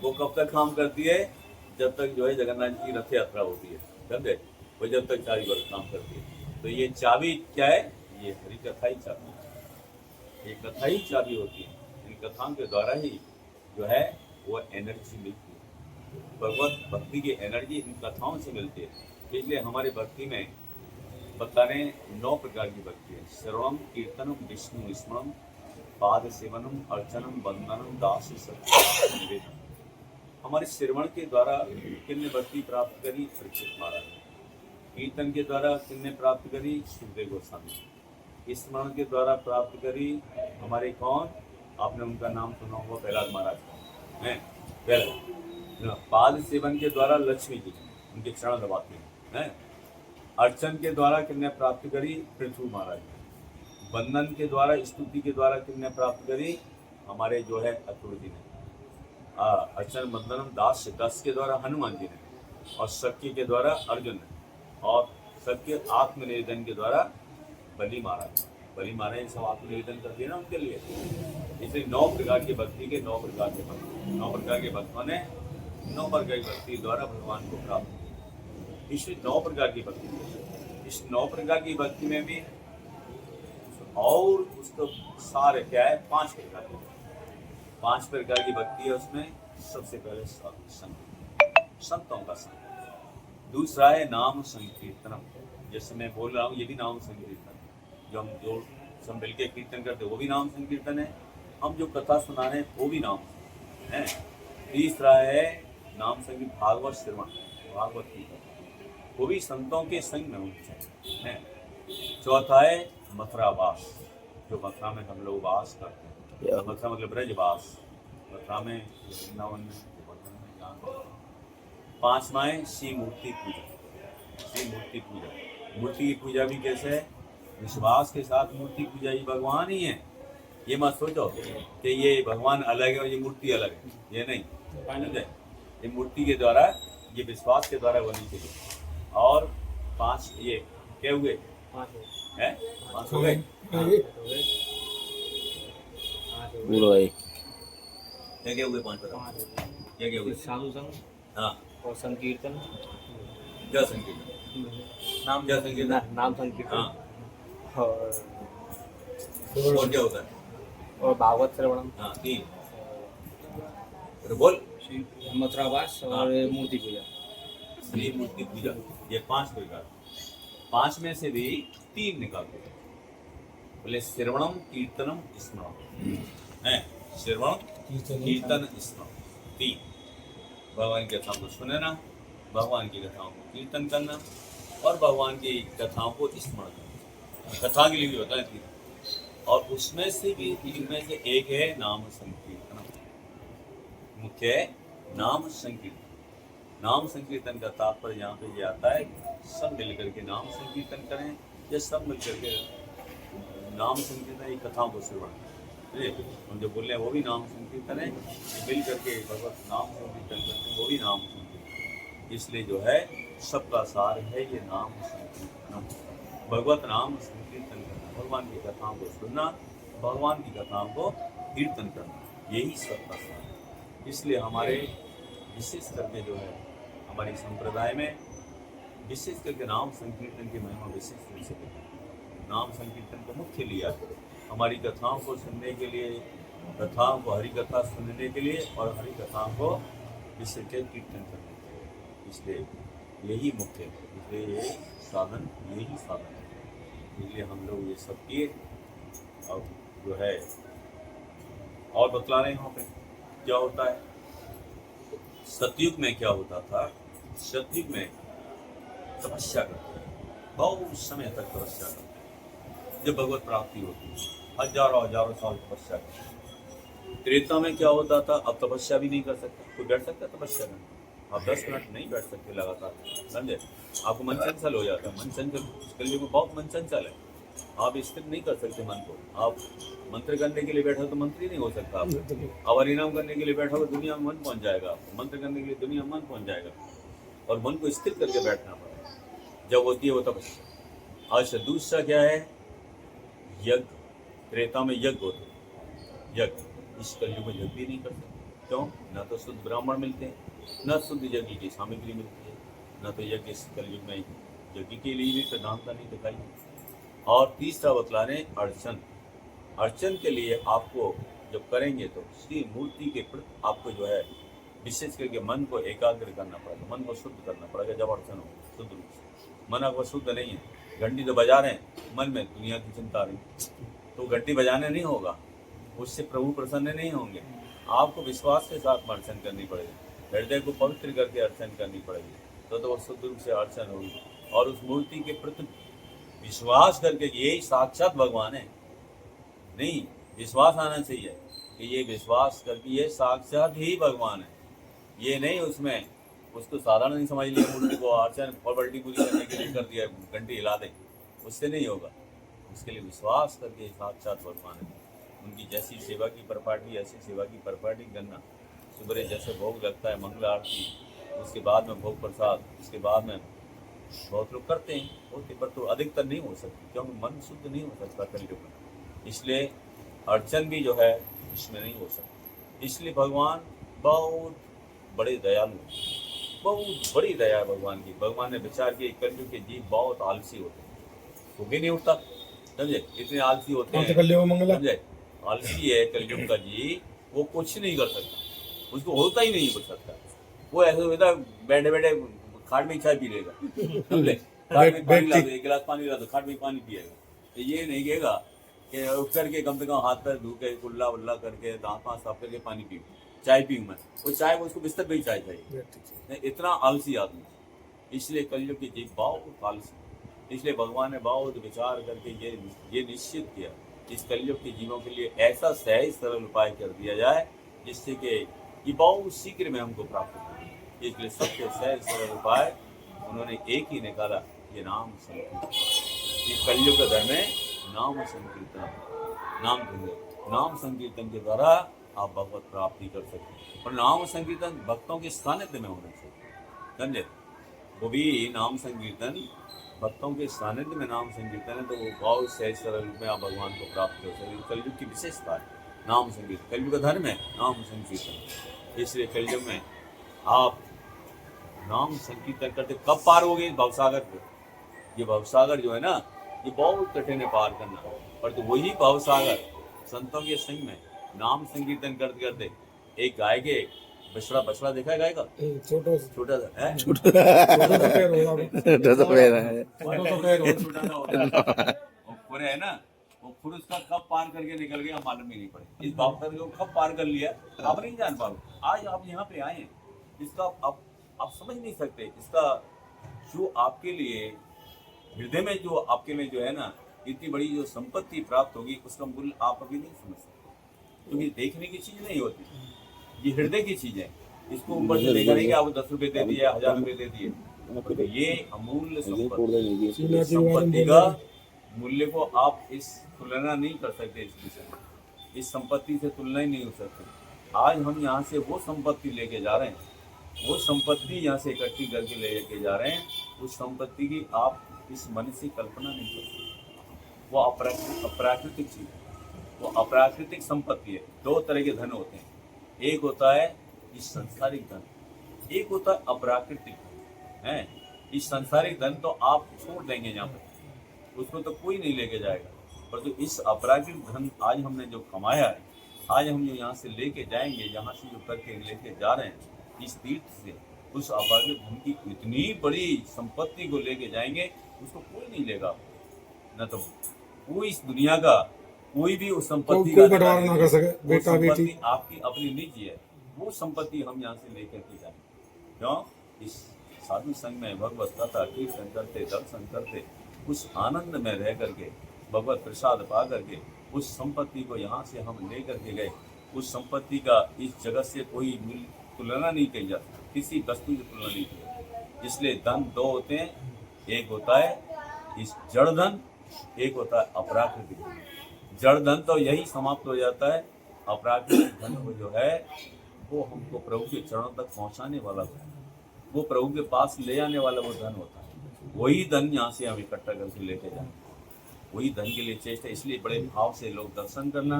A: वो कब तक काम करती है, जब तक जो है जगन्नाथ की रथ यात्रा होती है, समझे, वो जब तक चाबी भर काम करती है। तो ये चाबी क्या है, ये हरी कथा ही चाबी है, ये कथा ही चाबी होती है। इन कथाओं के द्वारा ही जो है वो एनर्जी मिलती है, भगवत भक्ति की एनर्जी इन कथाओं से मिलती है। इसलिए हमारे भक्ति में बताने 9 प्रकार की भक्ति है, श्रवणम कीर्तनम विष्णु स्मरणम पाद सेवनम अर्चनम वंदनम दास सत्य निवेदन। हमारे श्रवण के द्वारा किन्ने भक्ति प्राप्त करी, परीक्षित महाराज। कीर्तन के द्वारा किन्ने प्राप्त करी, सुखदेव गोस्वामी। स्मरण के द्वारा प्राप्त करी हमारे कौन, आपने उनका नाम सुना होगा, प्रहलाद महाराज का है, प्रहलाद। पाद सेवन के द्वारा लक्ष्मी जी उनके चरण दबाते हैं। अर्चन के द्वारा किन्ने प्राप्त करी, पृथ्वी महाराज। बंधन के द्वारा, स्तुति के द्वारा किन्ने प्राप्त करी, हमारे जो है अतुल जी ने। अर्चन बंधनम दास के द्वारा हनुमान जी ने, और सत्य के द्वारा अर्जुन ने, और सत्य आत्मनिवेदन के द्वारा बलि महाराज। बलि महाराज सब आत्मनिवेदन करते हैं ना उनके लिए। इसलिए 9 प्रकार की भक्ति के 9 प्रकार के भक्त, 9 प्रकार के भक्तों ने 9 प्रकार की भक्ति द्वारा भगवान को प्राप्त किया। इसलिए 9 प्रकार की भक्ति, इस 9 प्रकार की भक्ति में भी और उसका सार क्या है, 5 प्रकार की, 5 प्रकार की भक्ति है उसमें। सबसे पहले संतों का संग, दूसरा है नाम संकीर्तनम, जैसे मैं बोल रहा हूँ ये भी नाम संकीर्तन, जो हम सब मिल के कीर्तन करते वो भी नाम संकीर्तन है, हम जो कथा सुना रहे हैं वो भी नाम है। तीसरा है नाम संगीत भागवत श्रवण, भागवत की कथा, वो भी संतों के संग में होनी चाहिए है। चौथा है मथुरावास, जो मथुरा में हम लोग वास करते हैं। मथुरा मतलब ब्रजवास, मथुरा में, वृंदावन में, गोवर्धन में, जहाँ पे। पांचवा है शिव मूर्ति पूजा, शिव मूर्ति पूजा। मूर्ति की पूजा भी कैसे है? विश्वास के साथ मूर्ति पूजा, ये भगवान ही है। ये मत सोचो कि ये भगवान अलग है और ये मूर्ति अलग है, ये नहीं। समझे? ये मूर्ति के द्वारा, ये विश्वास के द्वारा होनी चाहिए। और 5 ये क्या हुए हैं? 5 हो गए।
B: बोलो भाई।
A: क्या हुए? 5 बताओ। क्या हुए?
C: साधु संग
A: हाँ,
C: और संकीर्तन,
A: क्या संकीर्तन?
C: नाम
A: क्या संकीर्तन?
C: नाम संकीर्तन
A: हाँ, और क्या होता है?
C: और भागवत श्रवणम,
A: हाँ, 3। बोल।
C: मथुरावास और मूर्ति पूजा।
A: श्री मूर्ति पूजा, ये 5 प्रकार। 5 में से भी 3 निकाल दो। बोले श्रवणम कीर्तनम स्मरणम है। श्रवण कीर्तन स्मरण 3। भगवान की कथाओं को सुनना, भगवान की कथाओं को कीर्तन करना और भगवान की कथाओं को स्मरण करना। कथा के लिए भी होता है 3। और उसमें से भी 3 में से एक है नाम संकीर्तन। मुख्य है नाम संकीर्तन। नाम संकीर्तन का तात्पर्य यहाँ पे ये आता है, सब मिलकर के नाम संकीर्तन करें, या सब मिलकर के नाम संकीर्तन की कथाओं को श्रवण करें। हम जो बोल रहे हैं वो भी नाम संकीर्तन है, मिल करके भगवत नाम संकीर्तन करते हैं वो भी नाम संकीर्तन। इसलिए जो है सबका सार है ये नाम संकीर्तन, भगवत नाम संकीर्तन करना, भगवान की कथाओं को सुनना, भगवान की कथाओं को कीर्तन करना, यही सबका सार है। इसलिए हमारे विशेष करके जो है हमारी संप्रदाय में विशेष करके नाम संकीर्तन की महिमा विशेष रूप से है। नाम संकीर्तन को मुख्य लिया हमारी कथाओं को सुनने के लिए, कथाओं को हरि कथा सुनने के लिए और हरि कथाओं को विशेष कीर्तन करने के लिए। इसलिए यही मुख्य है, इसलिए ये साधन, यही साधन है। इसलिए हम लोग ये सब किए। अब जो है और बतला रहे हैं यहाँ पे क्या होता है। सतयुग में क्या होता था? सतयुग में तपस्या करते हैं, बहुत समय तक तपस्या करते हैं, जब भगवत प्राप्ति होती है हजारों हजारों साल तपस्या करते हैं। त्रेता में क्या होता था? अब तपस्या भी नहीं कर सकता कोई, बैठ सकता तपस्या में? आप 10 मिनट नहीं बैठ सकते लगातार, समझे? आपको मन चंचल हो जाता है। मन चंचल, कलयुग में बहुत मन चंचल है। आप स्थिर नहीं कर सकते मन को। आप मंत्र करने के लिए बैठो तो मंत्री नहीं हो सकता आप। अब हरिनाम करने के लिए बैठो तो दुनिया में मन पहुंच जाएगा आपको। मंत्र करने के लिए दुनिया में मन पहुंच जाएगा, और मन को स्थिर करके बैठना पड़ेगा। जब होती है वो तपस्या। अच्छा, दूसरा क्या है? यज्ञ। त्रेता में यज्ञ होते, यज्ञ। इस कलयुग में यज्ञ भी नहीं कर सकते। क्यों? न तो शुद्ध ब्राह्मण मिलते हैं, न शुद्ध यज्ञ की सामग्री मिलती है, न तो यज्ञ इस कलयुग में यज्ञ के लिए भी प्रधानता नहीं दिखाई। और तीसरा बतला रहे अर्चन। अर्चन के लिए आपको जब करेंगे तो श्री मूर्ति के प्रति आपको जो है विशेष करके मन को एकाग्र करना पड़ेगा, मन को शुद्ध करना पड़ेगा। जब अर्चन हो शुद्ध रूप से, मन आपको शुद्ध नहीं है, घंटी तो बजा रहे हैं, मन में दुनिया की चिंता रही, तो घंटी बजाने नहीं होगा, उससे प्रभु प्रसन्न नहीं होंगे। आपको विश्वास के साथ अर्चन करनी पड़ेगी, हृदय को पवित्र करके अर्चन करनी पड़ेगी, तो वो शुद्ध रूप से अर्चन होगी। और उस मूर्ति के प्रति विश्वास करके यही साक्षात भगवान है, नहीं विश्वास आना चाहिए कि ये विश्वास करके ये साक्षात ही भगवान है। ये नहीं उसमें उसको साधारण नहीं समझ लिया, मूर्ति को अर्चन फॉर्मेलिटी पूरी करने के लिए कर दिया, घंटी हिला दे, उससे नहीं होगा। उसके लिए विश्वास करके साक्षात भगवान है। उनकी जैसी सेवा की परिपाटी ऐसी सेवा की परिपाटी करना। सुबह जैसे भोग लगता है मंगल आरती, उसके बाद में भोग प्रसाद, उसके बाद में बहुत लोग करते हैं होते, पर तो अधिकतर नहीं हो सकती, क्योंकि मन शुद्ध नहीं हो सकता कलयुग में। इसलिए अर्चन भी जो है इसमें नहीं हो सकती। इसलिए भगवान बहुत बड़े दयालु, बहुत बड़ी दया है भगवान की। भगवान ने विचार किया कलयुग के जीव बहुत आलसी होते हैं, वो भी नहीं उठता, समझे? इतने आलसी होते हैं, समझे? आलसी है कलयुग का जीव, वो कुछ नहीं कर सकता, उसको होता ही नहीं कुछ सकता। वो ऐसे होता बैठे बैठे खाट में चाय पी लेगा, समझे? खाट में पानी ला दो, एक गिलास पानी ला दो, खाट में पानी पिएगा। तो ये नहीं कहेगा कि उठ करके कम से कम हाथ पैर धो के कुल्ला उल्ला करके दांत पांच साफ करके पानी पियो,
E: चाय पीऊँ मैं, वो चाय उसको बिस्तर पे ही चाय चाहिए, नहीं इतना आलसी आदमी। इसलिए कलयुग की जीव बहुत आलसी। इसलिए भगवान ने बहुत विचार करके ये निश्चित किया इस कलयुग के जीवों के लिए ऐसा सहज सरल उपाय कर दिया जाए जिससे कि ये बहुत शीघ्र में हमको प्राप्त हो। इसलिए सबसे सहज सरल उपाय उन्होंने एक ही निकाला, ये नाम संकीर्तन। इस कलयुग का धर्म है नाम संकीर्तन, नाम धुन, नाम संकीर्तन के द्वारा आप भगवत प्राप्ति कर सकते हैं। और नाम संकीर्तन भक्तों के सानिध्य में होना चाहिए, समझे। वो भी नाम संकीर्तन भक्तों के सानिध्य में नाम संकीर्तन है तो वो बहुत सहज सरल रूप में आप भगवान को प्राप्त कर सकते हैं। कलयुग की विशेषता है नाम संकीर्तन, कलयुग का धर्म है नाम संकीर्तन। इसलिए कलयुग में आप नाम संकीर्तन करते कब पार हो गए भवसागर को। ये भवसागर जो है ना ये बहुत कठिन है पार करना, पर तो वही भवसागर संतों के संग में नाम संकीर्तन करते करते एक गाय के बछड़ा देखा है गाय का छोटा सा है,
B: छोटा तो पैर है।
E: पूरे है ना वो खुद उसका कब पार करके निकल गया मालूम ही नहीं पड़े। इस भवसागर को कब पार कर लिया आप नहीं जान पाओ। आज आप यहाँ पे आए हैं, इसका आप समझ नहीं सकते। इसका जो आपके लिए हृदय में जो आपके में जो है ना इतनी बड़ी जो संपत्ति प्राप्त होगी उसका मूल्य आप अभी नहीं समझ सकते, क्योंकि देखने की चीज नहीं होती, ये हृदय की चीज है। इसको ऊपर से देखा नहीं कि आप 10 रुपए दे दिए 1000 रुपए दे दिए, तो ये अमूल्य संपत्ति का मूल्य को आप इस तुलना नहीं कर सकते। इस विषय में इस संपत्ति से तुलना ही नहीं हो सकती। आज हम यहाँ से वो संपत्ति लेके जा रहे हैं, वो संपत्ति यहाँ से इकट्ठी करके लेके जा रहे हैं, उस संपत्ति की आप इस मन से कल्पना नहीं कर सकते। वो अप्राकृतिक चीज है, वो अप्राकृतिक संपत्ति है। दो तरह के धन होते हैं, एक होता है इस सांसारिक धन, एक होता है अप्राकृतिक धन है। इस सांसारिक धन तो आप छोड़ देंगे यहाँ पर, उसको तो कोई नहीं लेके जाएगा, पर जो इस अपराकृतिक धन आज हमने जो कमाया है, आज हम जो यहाँ से लेके जाएंगे, यहाँ से जो करके लेके जा रहे हैं इस तीर्थ से, उस अपराकृतिक धन की इतनी बड़ी संपत्ति को लेके जाएंगे उसको कोई नहीं लेगा। न तो कोई इस दुनिया का कोई भी उस संपत्ति का
D: बंटवारा ना कर सके। बेटा बेटी
E: आपकी अपनी निजी है, वो संपत्ति हम यहाँ से लेकर के जाएंगे। क्यों? इस साधु संघ में भगवत कथा कीर्तन करते दर्शन करते उस आनंद में रह करके भगवत प्रसाद पा करके उस संपत्ति को यहाँ से हम लेकर के गए। उस संपत्ति का इस जगत से कोई तुलना नहीं की जा सकती, किसी वस्तु की तुलना नहीं की। इसलिए धन दो होते हैं, एक होता है इस जड़ धन, एक होता है अपराकृतिक धन। जड़ धन तो यही समाप्त हो जाता है, अपराकृतिक धन को जो है वो हमको प्रभु के चरणों तक पहुंचाने वाला धन, वो प्रभु के पास ले आने वाला वो धन होता है। वही धन यहाँ से हम इकट्ठा करके लेके जाएं, वही धन के लिए चेष्टा। इसलिए बड़े भाव से लोग दर्शन करना,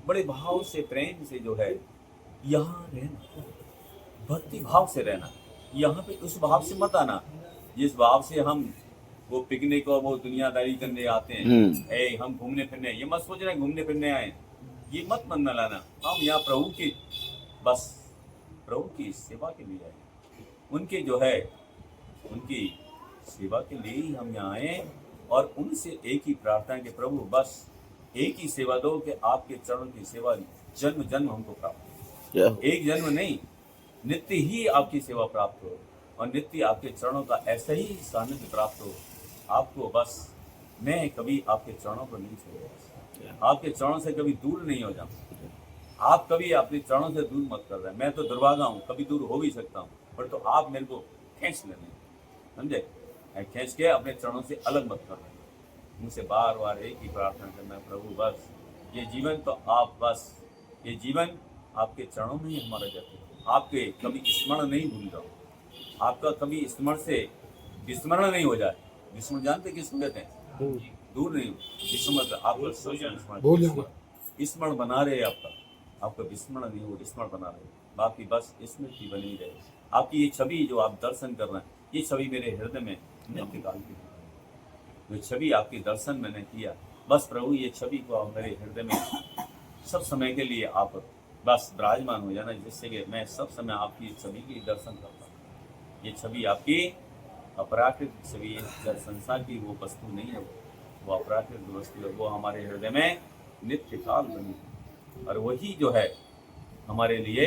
E: बड़े भाव से प्रेम से जो है यहाँ रहना, भक्ति भाव से रहना। यहाँ पे उस भाव से मत आना जिस भाव से हम वो पिकनिक और वो दुनियादारी करने आते हैं, हम घूमने फिरने, ये मत सोच रहे घूमने फिरने आए, ये मत मन में लाना। हम यहाँ प्रभु की बस प्रभु की सेवा के लिए आए, उनके जो है उनकी सेवा के लिए ही हम यहाँ आए और उनसे एक ही प्रार्थना है कि प्रभु बस एक ही सेवा दो कि आपके चरणों की सेवा जन्म जन्म हमको प्राप्त हो। एक जन्म नहीं, नित्य ही आपकी सेवा प्राप्त हो और नित्य आपके चरणों का ऐसा ही सानिध्य प्राप्त हो। आपको बस मैं कभी आपके चरणों को नहीं छोड़ूंगा, आपके चरणों से कभी दूर नहीं हो जाऊँ। आप कभी अपने चरणों से दूर मत कर रहे हैं। मैं तो दुर्भागा हूँ, कभी दूर हो भी सकता हूँ, पर तो आप मेरे को खींच लेने, समझे, खींच के अपने चरणों से अलग मत कर रहे हैं। मुझसे बार बार एक ही प्रार्थना करना, प्रभु बस ये जीवन तो आप बस ये जीवन आपके चरणों में ही हमारा जब आपके कभी स्मरण नहीं भूल जाओ, आपका कभी स्मरण से विस्मरण नहीं हो जाए। विस्मरण जानते किसको कहते हैं? दूर नहीं, विस्मरण आपका स्मरण बना रहे, आपका विस्मरण नहीं हो, स्मरण बना रहे, बाकी बस स्मृति बनी रहे। आपकी ये छवि जो आप दर्शन कर रहे हैं, ये छवि मेरे हृदय में नित्य काल की, जो छवि आपके दर्शन मैंने किया, बस प्रभु ये छवि को आप मेरे हृदय में सब समय के लिए आप बस विराजमान हो जाना, जिससे कि मैं सब समय आपकी छवि के दर्शन करता हूँ। ये छवि आपकी अपराकृतिक छवि है, संसार की वो वस्तु नहीं है, वो अपराकृतिक वस्तु है, वो हमारे हृदय में नित्य काल बनी है। और वही जो है हमारे लिए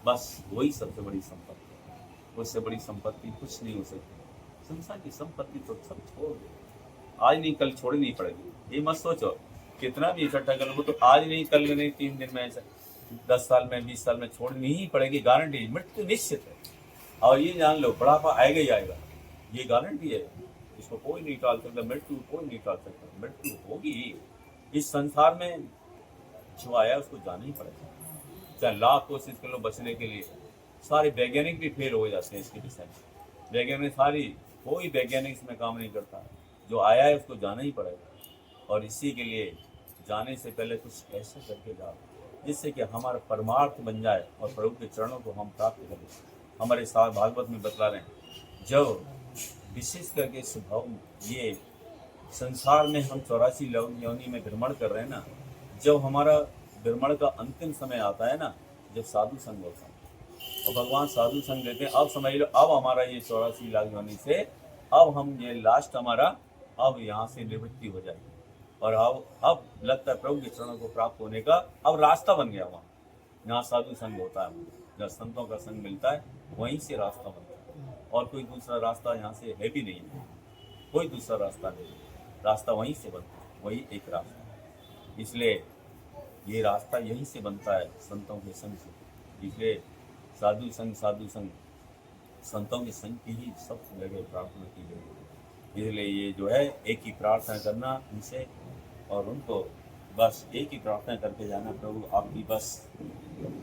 E: बस वही सबसे बड़ी संपत्ति है। उससे बड़ी संपत्ति कुछ नहीं हो सकती। संसार की संपत्ति तो सब छोड़ दो, आज नहीं कल छोड़नी पड़ेगी। ये मत सोचो कितना भी इकट्ठा कर लो तो आज नहीं कल नहीं 3 दिन में, ऐसा 10 साल में 20 साल में छोड़नी ही पड़ेगी, गारंटी, मृत्यु निश्चित है। और ये जान लो बुढ़ापा आएगा ही आएगा, ये गारंटी है, इसको कोई नहीं टाल सकता, मृत्यु कोई नहीं टाल सकता, मृत्यु होगी ही। इस संसार में जो आया उसको जाना ही पड़ेगा, चाहे लाख कोशिश कर लो बचने के लिए। सारे वैज्ञानिक भी फेल हो जाते हैं इसके विषय में, वैज्ञानिक सारी, कोई वैज्ञानिक इसमें काम नहीं करता, जो आया है उसको जाना ही पड़ेगा। और इसी के लिए जाने से पहले कुछ ऐसा करके जाओ जिससे कि हमारा परमार्थ बन जाए और प्रभु के चरणों को हम प्राप्त करें। हमारे साथ भागवत में बतला रहे हैं, जब विशेष करके स्वभाव ये संसार में हम 84 योनि में भ्रमण कर रहे हैं ना, जब हमारा भ्रमण का अंतिम समय आता है ना, जब साधु संग होता है और भगवान साधु संग देते हैं, अब समझ लो अब हमारा ये 84 लाख योनि से अब हम ये लास्ट हमारा अब यहाँ से निवृत्ति हो जाएगी और अब लगता है प्रभु के चरणों को प्राप्त होने का अब रास्ता बन गया। वहाँ जहाँ साधु संग होता है, जहाँ संतों का संग मिलता है, वहीं से रास्ता बनता है और कोई दूसरा रास्ता यहाँ से है भी नहीं है, कोई दूसरा रास्ता नहीं, रास्ता वहीं से बनता है, वही एक रास्ता। इसलिए ये रास्ता यहीं से बनता है संतों के संग से। इसलिए साधु संग संतों के संग की ही सब जगह प्रार्थना की गई। इसलिए ये जो है एक ही प्रार्थना करना उनसे और उनको बस एक ही प्रार्थना करके जाना, प्रभु आपकी बस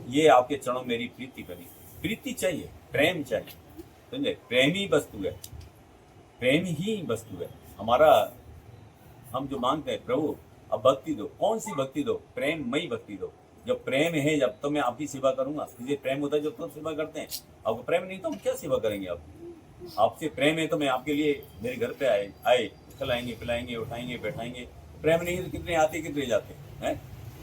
E: ये आपके चरणों मेरी प्रीति बनी। प्रीति चाहिए, प्रेम चाहिए, समझे, प्रेम ही वस्तु है, प्रेम ही वस्तु है हमारा। हम जो मांगते हैं प्रभु अब भक्ति दो, कौन सी भक्ति दो, प्रेममयी भक्ति दो। जब प्रेम है जब तो मैं आपकी सेवा करूंगा, मुझे प्रेम होता है जब तो सेवा करते हैं, आपको प्रेम नहीं तो हम क्या सेवा करेंगे। आपसे प्रेम है तो मैं आपके लिए मेरे घर पे आए खिलाएंगे पिलाएंगे उठाएंगे बैठाएंगे। प्रेम नहीं तो कितने आते कितने जाते हैं,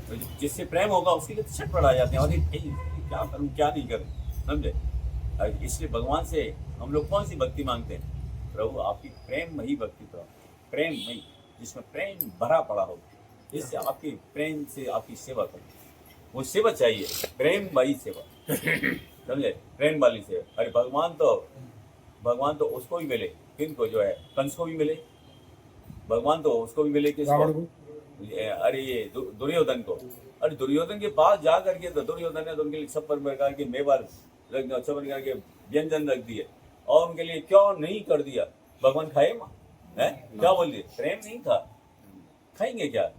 E: तो जिससे प्रेम होगा उसके लिए छट पड़ा जाते हैं और क्या करूँ क्या नहीं करूँ, समझे। इसलिए भगवान से हम लोग कौन सी भक्ति मांगते हैं, प्रभु आपकी प्रेममयी भक्ति, तो प्रेममयी जिसमें प्रेम भरा पड़ा हो, इससे आपके प्रेम से आपकी सेवा करो। वो सेवा चाहिए, प्रेममयी सेवा, समझे, प्रेम वाली सेवा। अरे भगवान तो उसको भी मिले, किनको, जो है कंस को भी मिले, भगवान तो उसको भी मिले, किसको, अरे ये दुर्योधन को। अरे दुर्योधन के पास जा करके तो दुर्योधन ने तो उनके लिए सब प्रकार के मेवा रख दिया, सब प्रकार के व्यंजन रख दिए और उनके लिए क्यों नहीं कर दिया, भगवान खाए माँ है क्या बोल दिए, प्रेम नहीं था, खाएंगे क्या।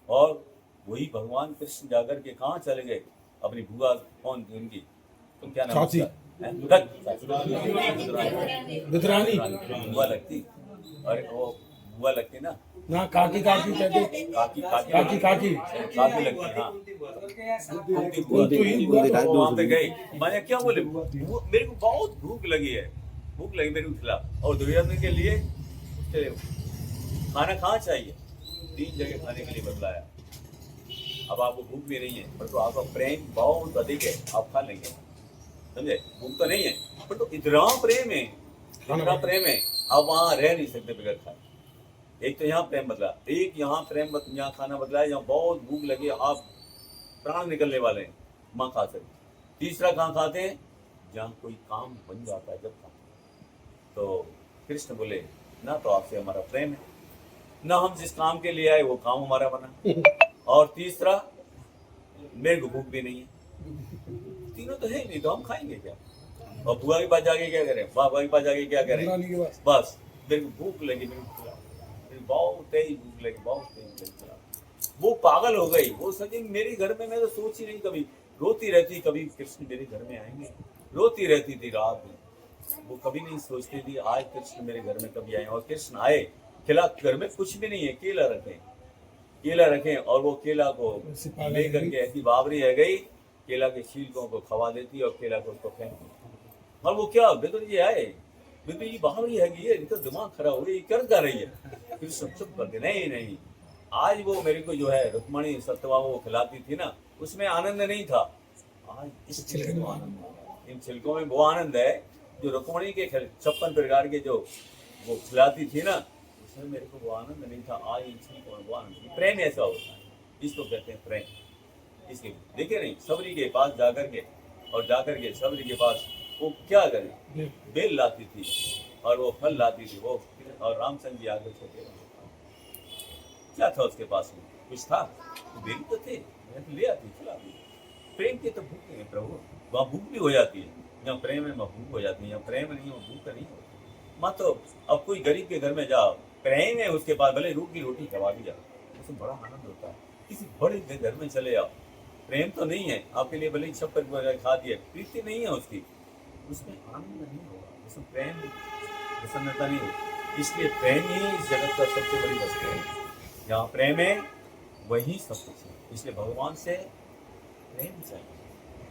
E: और वही भगवान कृष्ण जाकर के कहाँ चले गए, अपनी बुआ कौन थी उनकी, तुम क्या नाम बुआ लगती, अरे वो बुआ लगती ना
D: काकी कहते, काकी
E: लगती, हाँ वहाँ पे गए, मैंने क्या बोले, मेरे को बहुत भूख लगी मेरे को खिला। और दुर्योधन के लिए खाना कहाँ चाहिए, 3 जगह खाने के लिए बतलाया। अब आपको भूख भी नहीं है पर तो आपका प्रेम बहुत अधिक है, आप खा लेंगे, समझे, भूख तो नहीं है पर तो इतना प्रेम है, आप वहाँ रह नहीं सकते बगैर खाए। एक तो यहाँ प्रेम बदला, एक यहाँ प्रेम यहाँ खाना बदला है, यहाँ बहुत भूख लगी, आप प्राण निकलने वाले हैं, माँ खा सकते। तीसरा कहाँ खाते हैं, जहाँ कोई काम बन जाता है जब खाते। तो कृष्ण बोले ना तो आपसे हमारा प्रेम है, ना हम जिस काम के लिए आए वो काम हमारा बना, और तीसरा मेरे को भूख भी नहीं है। तीनों तो है नहीं तो हम खाएंगे क्या। और बुआ के पास जाके क्या करें, बाबा के पास जाके क्या करें, बस मेरे को भूख लगी, मेरे को बहुत तेज भूख लगी, बहुत तेज लगी। वो पागल हो गई, वो सचिन मेरे घर में, मैं तो सोच ही नहीं, कभी रोती रहती, कभी कृष्ण मेरे घर में आएंगे, रोती रहती थी रात में। वो कभी नहीं सोचती थी आज कृष्ण मेरे घर में कभी आए। और कृष्ण आए, केला घर में कुछ भी नहीं है, केला रखें और वो केला को ले करके ऐसी बाबरी है गई, केला के छिलकों को खवा देती और केला को उसको फेंक देती। और वो क्या बेदर जी आए, बेदर जी बाबरी है, इनका दिमाग खराब हो गया, ये कर जा रही है। फिर सब चुप कर दे, नहीं आज वो मेरे को जो है रुक्मणी सत्यवा वो खिलाती थी ना, उसमें आनंद नहीं था, आज इस छिलके में आनंद, इन छिलकों में वो आनंद है जो रुक्मणी के 56 प्रकार के जो वो खिलाती थी ना, उसमें मेरे को वो आनंद नहीं था, आज इन छिलकों में वो आनंद। प्रेम ऐसा होता है, इसको कहते हैं प्रेम। इसके देखे नहीं, सबरी के पास जाकर के और जाकर के सबरी के पास वो क्या करे, बेल लाती थी और वो फल लाती थी वो, और रामचंद्र जी आगे छोटे क्या था उसके पास में, कुछ था, बेल तो थे, ले आती खिलाती। प्रेम की तो भूख है प्रभु, वहाँ भूख भी हो जाती है, जहाँ प्रेम है वहाँ भूख हो जाती है, यहाँ प्रेम नहीं है वहाँ भूख नहीं होती। माँ तो अब कोई गरीब के घर में जाओ, प्रेम है उसके पास, भले रूख की रोटी खवा दी जाओ, उसमें बड़ा आनंद होता है। किसी बड़े के घर में चले आओ, प्रेम तो नहीं है आपके लिए, भले छप्पर खा दिए, प्रीति नहीं है उसकी, उसमें आनंद नहीं होगा, उसमें प्रेम प्रसन्नता नहीं होगी। इसलिए प्रेम ही इस जगत का सबसे बड़ी वस्तु है, जहाँ प्रेम है वही सब कुछ है। इसलिए भगवान से प्रेम चाहिए,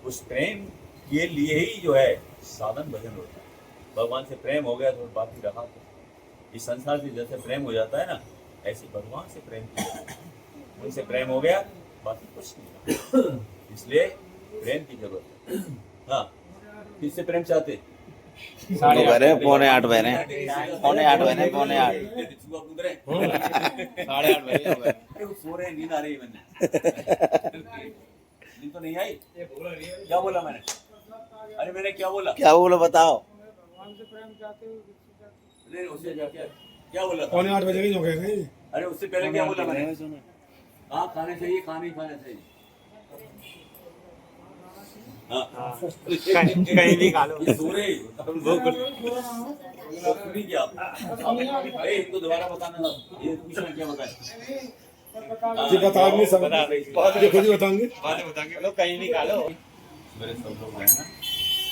E: उस प्रेम के लिए ही जो है साधन भजन होता है। भगवान से प्रेम हो गया तो बाकी रहा, तो इस संसार से जैसे प्रेम हो जाता है ना, ऐसे भगवान से प्रेम किया, उनसे प्रेम हो गया बाकी कुछ नहीं। इसलिए प्रेम की जरूरत है। हाँ, किससे प्रेम चाहते?
B: पौने 8 बजे, पौने 8 बजे, पौने 8 8:30 बजे।
E: अरे वो सो रहे हैं, नींद आ रही है, मैंने नींद तो नहीं आई। क्या बोला मैंने? अरे मैंने क्या बोला?
B: क्या बोलो बताओ।
E: नहीं, उससे क्या बोला?
D: पौने 8 बजे की जो कह रहे हैं।
E: अरे उससे पहले क्या बोला मैंने? हाँ, खाने चाहिए, खाने ही खाने चाहिए। हाँ,
C: कहीं भी खा लो।
E: ये सो रहे सुनी क्या? अरे इनको दोबारा बताना, ये पूछना क्या बताए?
D: जी बता नहीं सब, बाद में खुद ही बताएंगे।
C: लोग कहीं भी खा लो।
E: मेरे सब लोग हैं ना,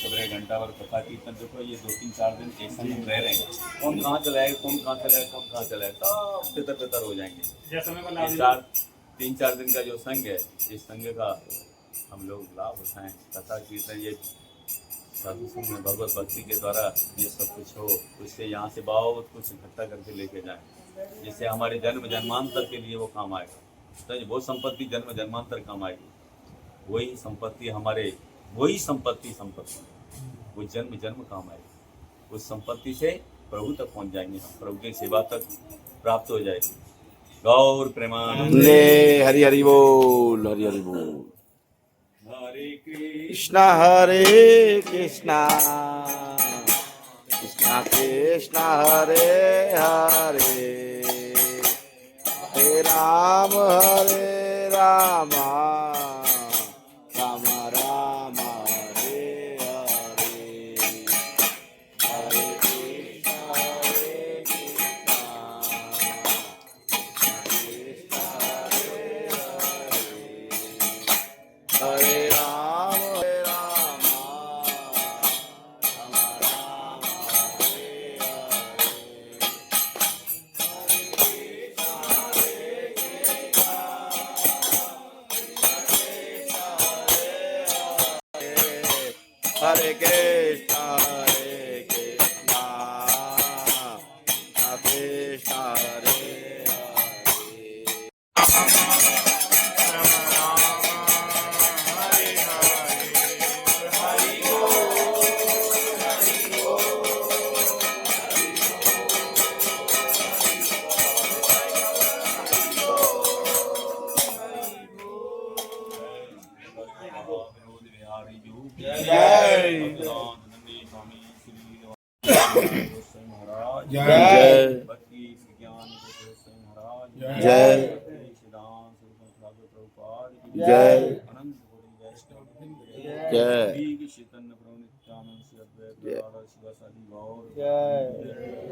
E: सवेरे घंटा भर कथा कीर्तन, देखो ये 2-3-4 दिन एक संग रह रहे हैं, कौन कहाँ चलाएगा, कौन कहाँ चलाएगा, कौन कहाँ चलाएगा, सब तितर-बितर हो जाएंगे। ये 3-4 दिन का जो संघ है, इस संघ का हम लोग लाभ उठाएं, कथा कीर्तन ये साधु संघ में भगवत भक्ति के द्वारा ये सब कुछ हो, उससे यहाँ से बहुत कुछ इकट्ठा करके लेके जाएं, जिससे हमारे जन्म जन्मांतर के लिए वो काम आएगा। तो वो संपत्ति जन्म जन्मांतर काम आएगी, वही संपत्ति हमारे, वही संपत्ति वो जन्म जन्म काम आएगी। उस संपत्ति से प्रभु तक पहुँच जाएंगे हम, प्रभु की सेवा तक प्राप्त हो जाएगी। गौर प्रेमानंदे।
B: हरि हरि बोल, हरि हरि बोल।
E: हरे
B: कृष्णा हरे कृष्णा, कृष्णा कृष्णा हरे हरे, हरे राम राम राम हरे हरे, हरे कृष्णा कृष्णा हरे हरे, हरे राम हरे कृष्णा कृष्णा कृष्णा हरे हरे।
D: जय
B: जय जय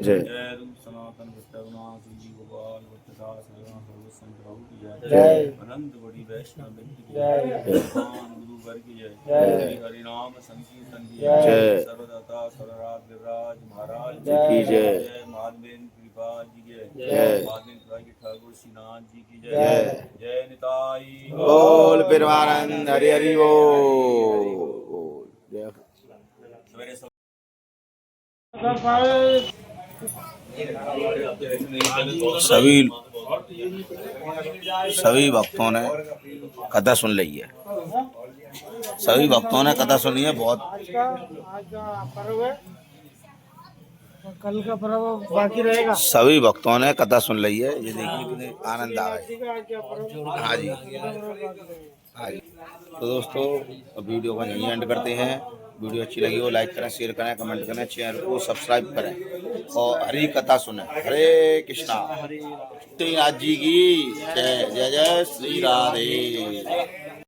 B: जय
E: जय रूप सनातन भट्टगुणा श्री गोपाल भट्टदास
B: जय
E: अनंत बड़ी वैष्णव की
B: जय
E: भगवान गुरु वर्ग की जय,
B: जय
E: हरि नाम संकीर्तन की
B: जय,
E: सर्वदाता सर्वराज गिरिराज महाराज
B: की जय,
E: जय महादेव कृपा जी की
B: जय,
E: जय महादेव की ठाकुर श्रीनाथ जी की जय,
B: जय,
E: जय निताई
B: बोल परमानंद हरि हरि बोल। जय
E: सवेरे
B: सभी भक्तों ने कथा सुन ली है, सभी भक्तों ने कथा सुनी है। बहुत
F: आज का पर्व है, कल का पर्व बाकी रहेगा।
B: सभी भक्तों ने कथा सुन ली है, ये देखिए कितने आनंद आ रहा है।
F: आज का पर्व
B: हाँ जी। हाँ जी। तो दोस्तों अब वीडियो को यहीं एंड करते हैं। वीडियो अच्छी लगी हो लाइक करें, शेयर करें, कमेंट करें, चैनल को सब्सक्राइब करें और हरी कथा सुने। हरे कृष्णा। श्रीनाथ जी की जय। जय जय श्री राधे।